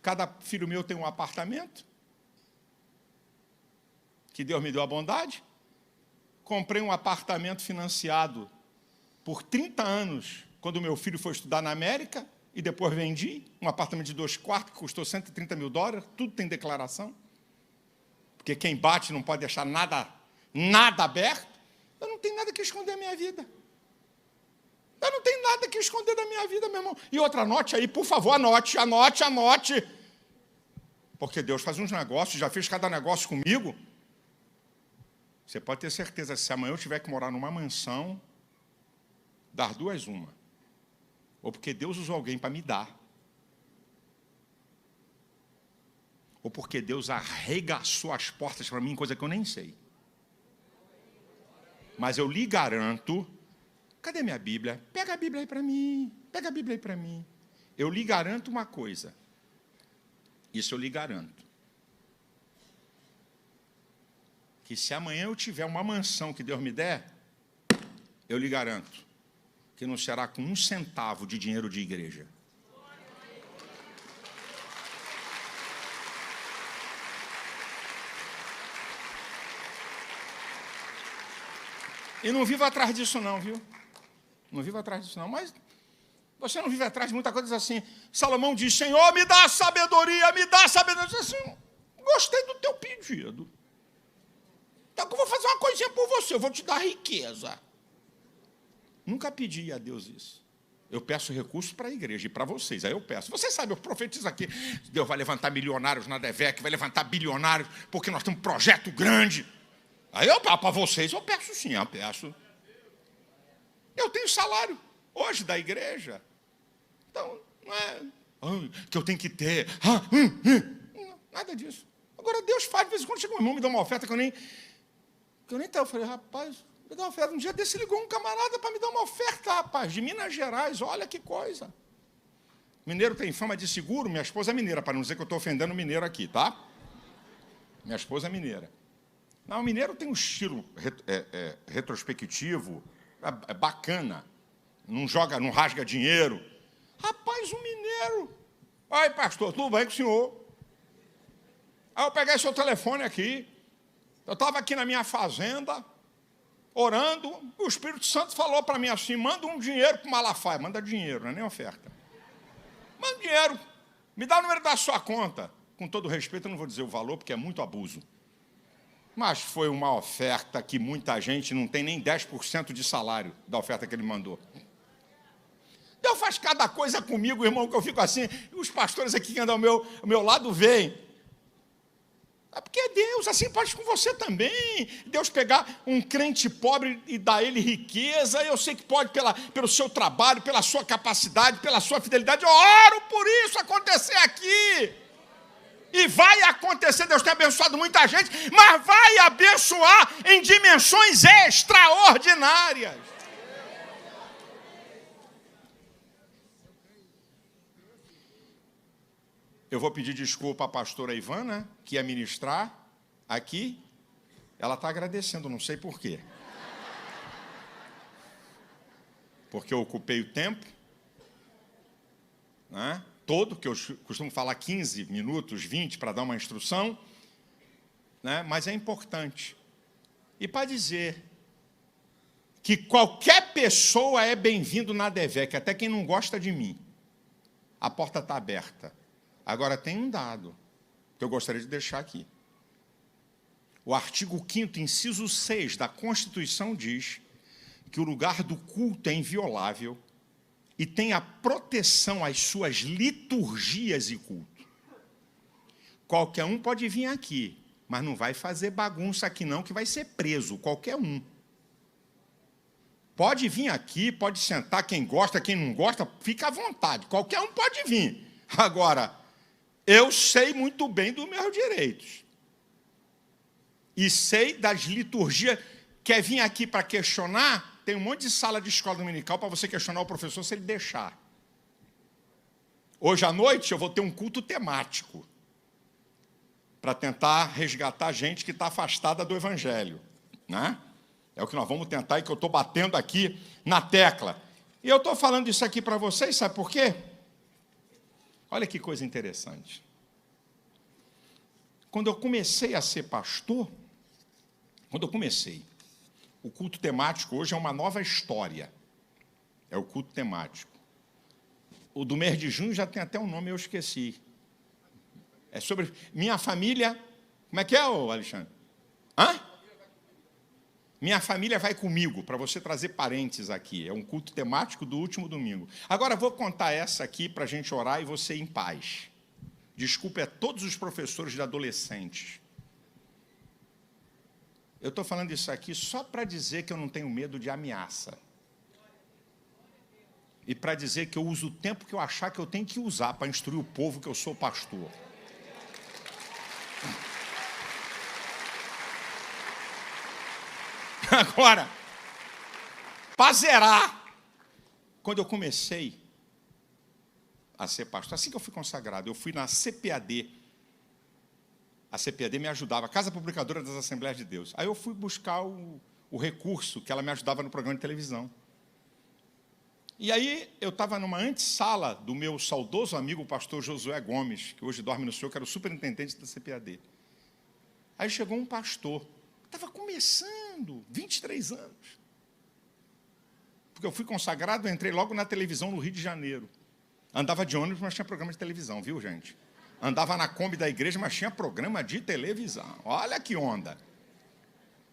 Cada filho meu tem um apartamento, que Deus me deu a bondade. Comprei um apartamento financiado por 30 anos, quando meu filho foi estudar na América, e depois vendi um apartamento de 2 quartos, que custou $130 mil, tudo tem declaração. Porque quem bate não pode deixar nada aberto. Eu não tenho nada que esconder da minha vida. Eu não tenho nada que esconder da minha vida, meu irmão. E outra, anote aí, por favor, anote. Porque Deus faz uns negócios, já fez cada negócio comigo. Você pode ter certeza, se amanhã eu tiver que morar numa mansão, dar 2 uma. Ou porque Deus usou alguém para me dar. Ou porque Deus arregaçou as portas para mim, coisa que eu nem sei. Mas eu lhe garanto, cadê minha Bíblia? Pega a Bíblia aí para mim, pega a Bíblia aí para mim. Eu lhe garanto uma coisa, isso eu lhe garanto, que se amanhã eu tiver uma mansão que Deus me der, eu lhe garanto que não será com 1 centavo de dinheiro de igreja. E não vivo atrás disso não, viu? Não vivo atrás disso não, mas você não vive atrás de muita coisa assim. Salomão diz, Senhor, me dá sabedoria, me dá sabedoria. Eu disse assim, gostei do teu pedido. Então eu vou fazer uma coisinha por você, eu vou te dar riqueza. Nunca pedi a Deus isso. Eu peço recursos para a igreja e para vocês, aí eu peço. Vocês sabem, eu profetizo aqui, Deus vai levantar milionários na DEVEC, vai levantar bilionários, porque nós temos um projeto grande. Aí eu, para vocês, eu peço sim, eu peço. Eu tenho salário hoje da igreja. Então, não é que eu tenho que ter. Não, nada disso. Agora, Deus faz, de vez em quando chega um irmão, me dá uma oferta que eu nem tenho. Eu falei, rapaz, me dá uma oferta. Um dia desse ligou um camarada para me dar uma oferta, rapaz, de Minas Gerais, olha que coisa. Mineiro tem fama de seguro, minha esposa é mineira, para não dizer que eu estou ofendendo o mineiro aqui, tá? Minha esposa é mineira. Não, o mineiro tem um estilo retrospectivo, bacana. Não joga, não rasga dinheiro. Rapaz, um mineiro. Oi, pastor, tudo bem com o senhor? Aí eu peguei seu telefone aqui. Eu estava aqui na minha fazenda, orando. O Espírito Santo falou para mim assim: manda um dinheiro para o Malafaia. Manda dinheiro, não é nem oferta. Manda dinheiro. Me dá o número da sua conta. Com todo respeito, eu não vou dizer o valor, porque é muito abuso. Mas foi uma oferta que muita gente não tem nem 10% de salário da oferta que ele mandou. Deus faz cada coisa comigo, irmão, que eu fico assim. Os pastores aqui que andam ao meu lado veem. É porque é Deus, assim faz com você também. Deus pegar um crente pobre e dar a ele riqueza, eu sei que pode pelo seu trabalho, pela sua capacidade, pela sua fidelidade. Eu oro por isso acontecer aqui. E vai acontecer, Deus tem abençoado muita gente, mas vai abençoar em dimensões extraordinárias. Eu vou pedir desculpa à pastora Ivana, que ia ministrar aqui. Ela está agradecendo, não sei por quê. Porque eu ocupei o tempo, né, todo, que eu costumo falar 15 minutos, 20, para dar uma instrução, né, mas é importante. E para dizer que qualquer pessoa é bem-vindo na DEVEC, até quem não gosta de mim. A porta está aberta. Agora, tem um dado que eu gostaria de deixar aqui. O artigo 5º, inciso 6 da Constituição diz que o lugar do culto é inviolável e tem a proteção às suas liturgias e culto. Qualquer um pode vir aqui, mas não vai fazer bagunça aqui não, que vai ser preso, qualquer um. Pode vir aqui, pode sentar, quem gosta, quem não gosta, fica à vontade, qualquer um pode vir. Agora, eu sei muito bem dos meus direitos. E sei das liturgias. Quer vir aqui para questionar? Tem um monte de sala de escola dominical para você questionar o professor se ele deixar. Hoje à noite eu vou ter um culto temático para tentar resgatar gente que está afastada do Evangelho, né? É o que nós vamos tentar e que eu estou batendo aqui na tecla. E eu estou falando isso aqui para vocês, sabe por quê? Olha que coisa interessante. Quando eu comecei a ser pastor, o culto temático hoje é uma nova história. É o culto temático. O do mês de junho já tem até um nome, eu esqueci. É sobre minha família. Como é que é, Alexandre? Hã? Minha família vai comigo, para você trazer parentes aqui. É um culto temático do último domingo. Agora, vou contar essa aqui para a gente orar e você ir em paz. Desculpe a todos os professores de adolescentes. Eu estou falando isso aqui só para dizer que eu não tenho medo de ameaça. E para dizer que eu uso o tempo que eu achar que eu tenho que usar para instruir o povo que eu sou pastor. Agora, para zerar, quando eu comecei a ser pastor, assim que eu fui consagrado, eu fui na CPAD. A CPAD me ajudava, Casa Publicadora das Assembleias de Deus. Aí eu fui buscar o recurso que ela me ajudava no programa de televisão. E aí eu estava numa antessala do meu saudoso amigo, o pastor Josué Gomes, que hoje dorme no Senhor, que era o superintendente da CPAD. Aí chegou um pastor, estava começando, 23 anos. Porque eu fui consagrado, eu entrei logo na televisão no Rio de Janeiro. Andava de ônibus, mas tinha programa de televisão, viu, gente? Andava na Kombi da igreja, mas tinha programa de televisão. Olha que onda.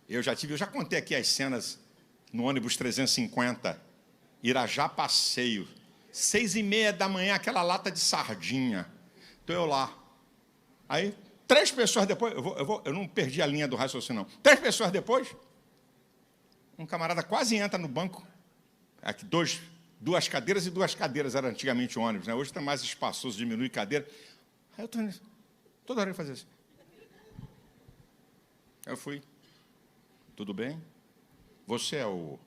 Eu já contei aqui as cenas no ônibus 350, Irajá Passeio. 6h30 da manhã, aquela lata de sardinha. Estou eu lá. Aí, 3 pessoas depois, eu não perdi a linha do raciocínio, não. 3 pessoas depois, um camarada quase entra no banco. Aqui, 2 cadeiras e 2 cadeiras era antigamente o ônibus, né? Hoje está mais espaçoso, diminui cadeira. Aí eu estou toda hora eu fazia assim. Eu fui. Tudo bem? Você é o...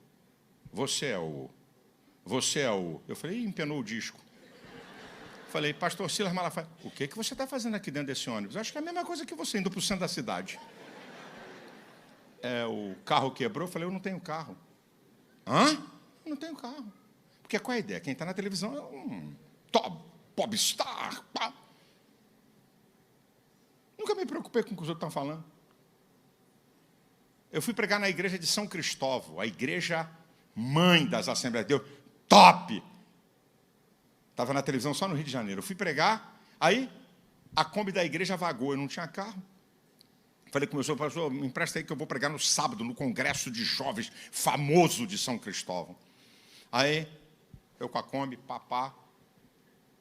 Eu falei, empenou o disco. Falei, pastor Silas Malafaia, o que você está fazendo aqui dentro desse ônibus? Acho que é a mesma coisa que você, indo para o centro da cidade. O carro quebrou. Eu falei, eu não tenho carro. Hã? Eu não tenho carro. Porque qual é a ideia? Quem está na televisão é um popstar. Pá. Nunca me preocupei com o que os outros estão falando. Eu fui pregar na igreja de São Cristóvão, a igreja mãe das Assembleias de Deus, top! Estava na televisão só no Rio de Janeiro. Eu fui pregar, aí a Kombi da igreja vagou, eu não tinha carro. Falei com o meu senhor, pastor, me empresta aí que eu vou pregar no sábado, no congresso de jovens famoso de São Cristóvão. Aí, eu com a Kombi, papá.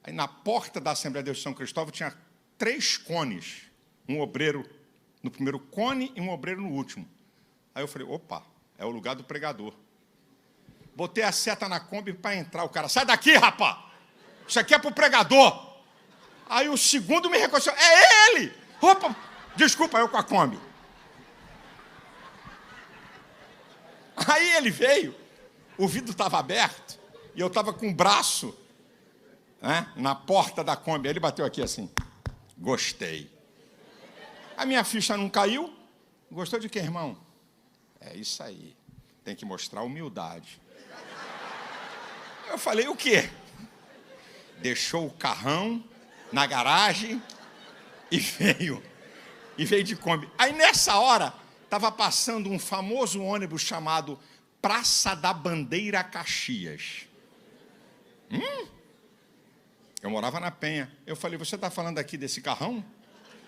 Aí na porta da Assembleia de Deus de São Cristóvão tinha 3 cones. Um obreiro no primeiro cone e um obreiro no último. Aí eu falei, opa, é o lugar do pregador. Botei a seta na Kombi para entrar. O cara, sai daqui, rapaz! Isso aqui é para o pregador. Aí o segundo me reconheceu, é ele! Opa, desculpa, eu com a Kombi. Aí ele veio, o vidro estava aberto, e eu estava com o braço, né, na porta da Kombi. Aí ele bateu aqui assim, gostei. A minha ficha não caiu. Gostou de quê, irmão? É isso aí. Tem que mostrar humildade. Eu falei, o quê? Deixou o carrão na garagem e veio de Kombi. Aí, nessa hora, estava passando um famoso ônibus chamado Praça da Bandeira Caxias. Eu morava na Penha. Eu falei, você está falando aqui desse carrão?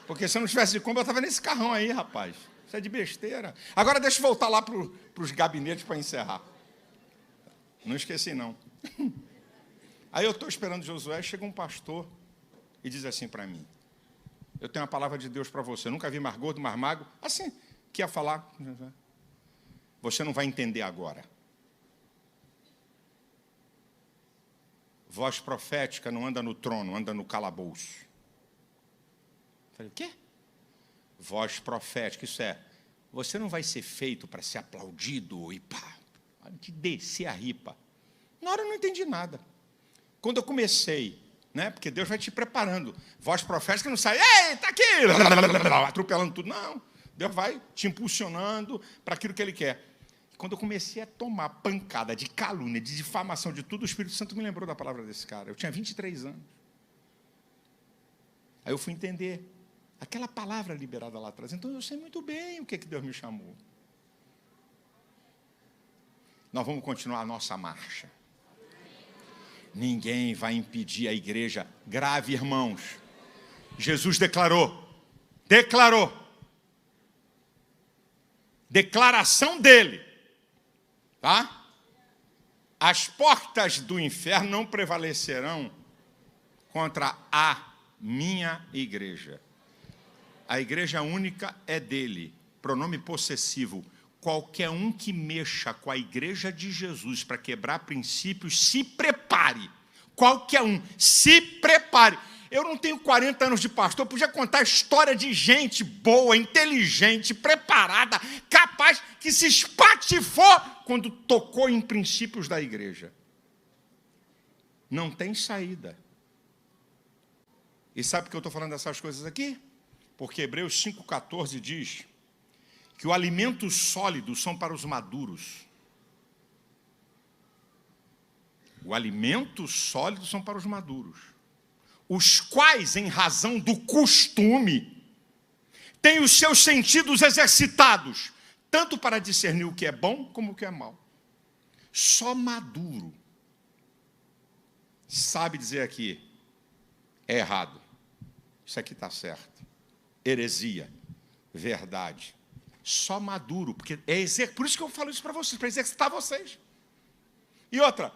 Porque se eu não tivesse de Kombi, eu estava nesse carrão aí, rapaz. Isso é de besteira. Agora deixa eu voltar lá para os gabinetes para encerrar. Não esqueci, não. Aí eu estou esperando Josué, chega um pastor e diz assim para mim, eu tenho uma palavra de Deus para você. Eu nunca vi mais gordo, mais magro. Assim, que ia falar. Você não vai entender agora. Voz profética não anda no trono, anda no calabouço. Falei, o quê? Voz profética, isso é, você não vai ser feito para ser aplaudido e pá, de descer a ripa. Na hora eu não entendi nada. Quando eu comecei, né, porque Deus vai te preparando, voz profética não sai, ei, está aqui, atropelando tudo, não. Deus vai te impulsionando para aquilo que Ele quer. Quando eu comecei a tomar pancada de calúnia, de difamação, de tudo, o Espírito Santo me lembrou da palavra desse cara. Eu tinha 23 anos. Aí eu fui entender aquela palavra liberada lá atrás. Então eu sei muito bem o que Deus me chamou. Nós vamos continuar a nossa marcha. Ninguém vai impedir a igreja. Grave, irmãos. Jesus declarou. Declaração dele. Tá? As portas do inferno não prevalecerão contra a minha igreja. A igreja única é dele. Pronome possessivo. Qualquer um que mexa com a igreja de Jesus para quebrar princípios, se prepare. Qualquer um, se prepare. Eu não tenho 40 anos de pastor, eu podia contar a história de gente boa, inteligente, preparada, capaz, que se espatifou quando tocou em princípios da igreja. Não tem saída. E sabe por que eu estou falando dessas coisas aqui? Porque Hebreus 5,14 diz que o alimento sólido são para os maduros. O alimento sólido são para os maduros, os quais, em razão do costume, têm os seus sentidos exercitados, tanto para discernir o que é bom como o que é mal. Só maduro sabe dizer aqui, é errado, isso aqui está certo, heresia, verdade. Só maduro, porque por isso que eu falo isso para vocês, para exercitar vocês. E outra,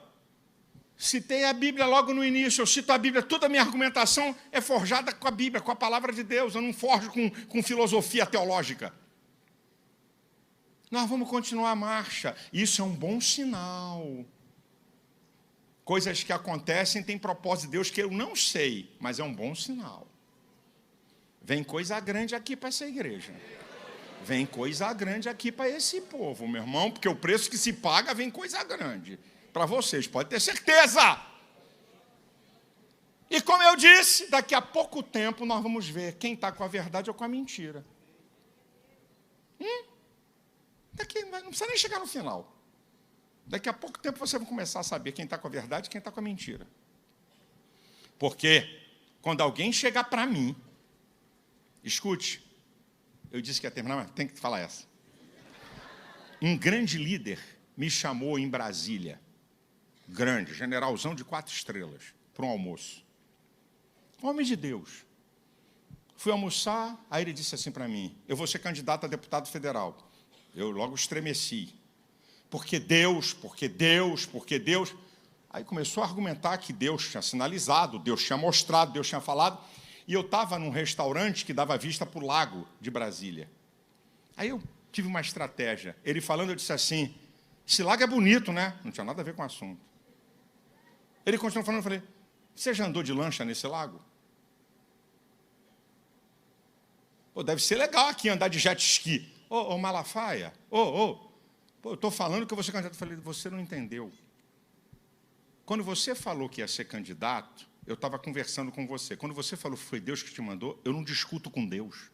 citei a Bíblia logo no início, eu cito a Bíblia, toda a minha argumentação é forjada com a Bíblia, com a palavra de Deus, eu não forjo com filosofia teológica. Nós vamos continuar a marcha, isso é um bom sinal. Coisas que acontecem têm propósito de Deus que eu não sei, mas é um bom sinal. Vem coisa grande aqui para essa igreja. Vem coisa grande aqui para esse povo, meu irmão, porque o preço que se paga vem coisa grande. Para vocês, pode ter certeza. E como eu disse, daqui a pouco tempo nós vamos ver quem está com a verdade ou com a mentira. Daqui, não precisa nem chegar no final. Daqui a pouco tempo você vai começar a saber quem está com a verdade e quem está com a mentira. Porque quando alguém chegar para mim, escute, eu disse que ia terminar, mas tem que falar essa. Um grande líder me chamou em Brasília, grande, generalzão de 4 estrelas, para um almoço. Homem de Deus. Fui almoçar, aí ele disse assim para mim, eu vou ser candidato a deputado federal. Eu logo estremeci. Porque Deus. Aí começou a argumentar que Deus tinha sinalizado, Deus tinha mostrado, Deus tinha falado. E eu estava num restaurante que dava vista para o lago de Brasília. Aí eu tive uma estratégia. Ele falando, eu disse assim, esse lago é bonito, né? Não tinha nada a ver com o assunto. Ele continuou falando, eu falei, você já andou de lancha nesse lago? Pô, deve ser legal aqui andar de jet ski. Ô, Malafaia, pô, eu estou falando que eu vou ser candidato. Eu falei, você não entendeu. Quando você falou que ia ser candidato, eu estava conversando com você. Quando você falou que foi Deus que te mandou, eu não discuto com Deus.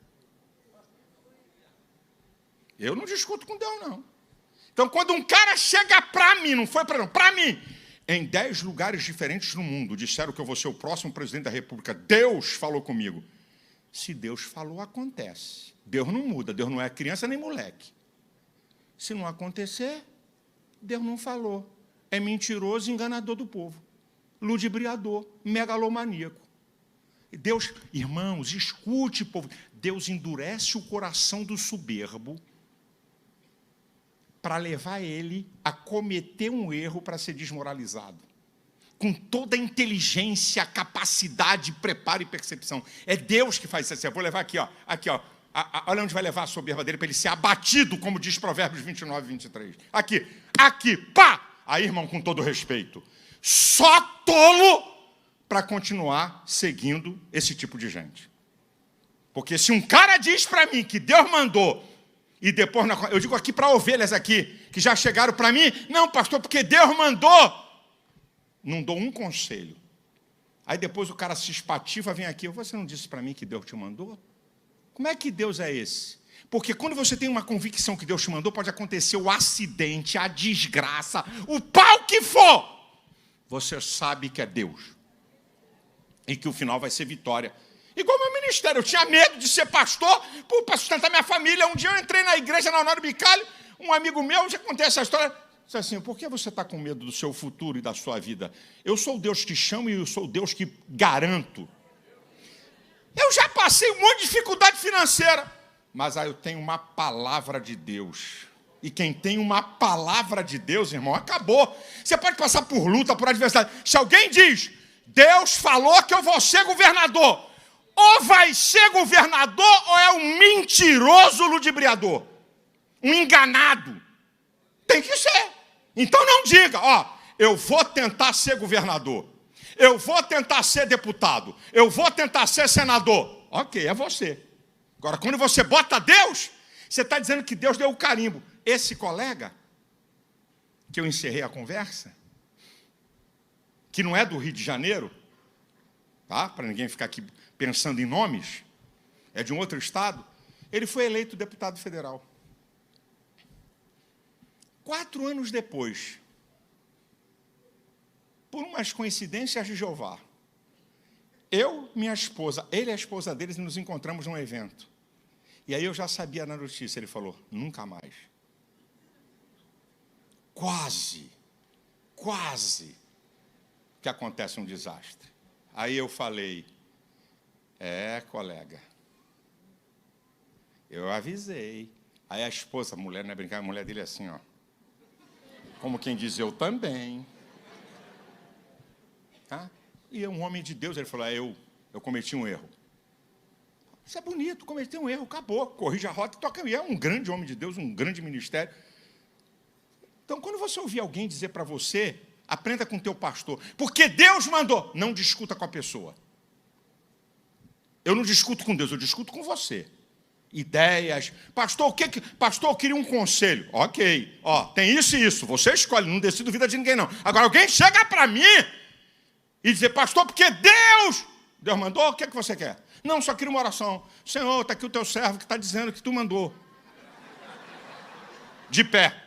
Eu não discuto com Deus, não. Então, quando um cara chega para mim, não foi para mim, em 10 lugares diferentes no mundo, disseram que eu vou ser o próximo presidente da República, Deus falou comigo. Se Deus falou, acontece. Deus não muda, Deus não é criança nem moleque. Se não acontecer, Deus não falou. É mentiroso e enganador do povo. Ludibriador, megalomaníaco. Deus, irmãos, escute, povo. Deus endurece o coração do soberbo para levar ele a cometer um erro para ser desmoralizado. Com toda a inteligência, capacidade, preparo e percepção. É Deus que faz isso assim. Eu vou levar aqui, ó. Olha onde vai levar a soberba dele para ele ser abatido, como diz Provérbios 29, 23. Aqui, pá! Aí, irmão, com todo respeito, só tolo para continuar seguindo esse tipo de gente. Porque se um cara diz para mim que Deus mandou, e depois, eu digo aqui para ovelhas aqui, que já chegaram para mim, não, pastor, porque Deus mandou, não dou um conselho. Aí depois o cara se espativa, vem aqui, você não disse para mim que Deus te mandou? Como é que Deus é esse? Porque quando você tem uma convicção que Deus te mandou, pode acontecer o acidente, a desgraça, o pau que for. Você sabe que é Deus. E que o final vai ser vitória. Igual meu ministério, eu tinha medo de ser pastor para sustentar minha família. Um dia eu entrei na igreja na Honório Bicalho, um amigo meu, já contei essa história, disse assim, por que você está com medo do seu futuro e da sua vida? Eu sou o Deus que chamo e eu sou o Deus que garanto. Eu já passei um monte de dificuldade financeira. Mas aí eu tenho uma palavra de Deus. E quem tem uma palavra de Deus, irmão, acabou. Você pode passar por luta, por adversidade. Se alguém diz, Deus falou que eu vou ser governador, ou vai ser governador, ou é um mentiroso ludibriador. Um enganado. Tem que ser. Então não diga, eu vou tentar ser governador. Eu vou tentar ser deputado. Eu vou tentar ser senador. Ok, é você. Agora, quando você bota Deus, você está dizendo que Deus deu o carimbo. Esse colega, que eu encerrei a conversa, que não é do Rio de Janeiro, tá? Para ninguém ficar aqui pensando em nomes, é de um outro estado, ele foi eleito deputado federal. 4 anos depois, por umas coincidências de Jeová, eu, minha esposa, ele e a esposa deles, nos encontramos num evento. E aí eu já sabia na notícia, ele falou, nunca mais. Quase que acontece um desastre. Aí eu falei, colega, eu avisei. Aí a esposa, a mulher, não é brincar, a mulher dele é assim, ó. Como quem diz, eu também. Tá? E um homem de Deus, ele falou, eu cometi um erro. Isso é bonito, cometi um erro, acabou. Corrija a rota e toca. E é um grande homem de Deus, um grande ministério. Então, quando você ouvir alguém dizer para você, aprenda com o teu pastor, porque Deus mandou, não discuta com a pessoa. Eu não discuto com Deus, eu discuto com você. Ideias. Pastor, pastor, eu queria um conselho. Ok, tem isso e isso, você escolhe, não decido vida de ninguém, não. Agora, alguém chega para mim e dizer, pastor, porque Deus mandou, o que é que você quer? Não, só queria uma oração. Senhor, está aqui o teu servo que está dizendo que tu mandou. De pé.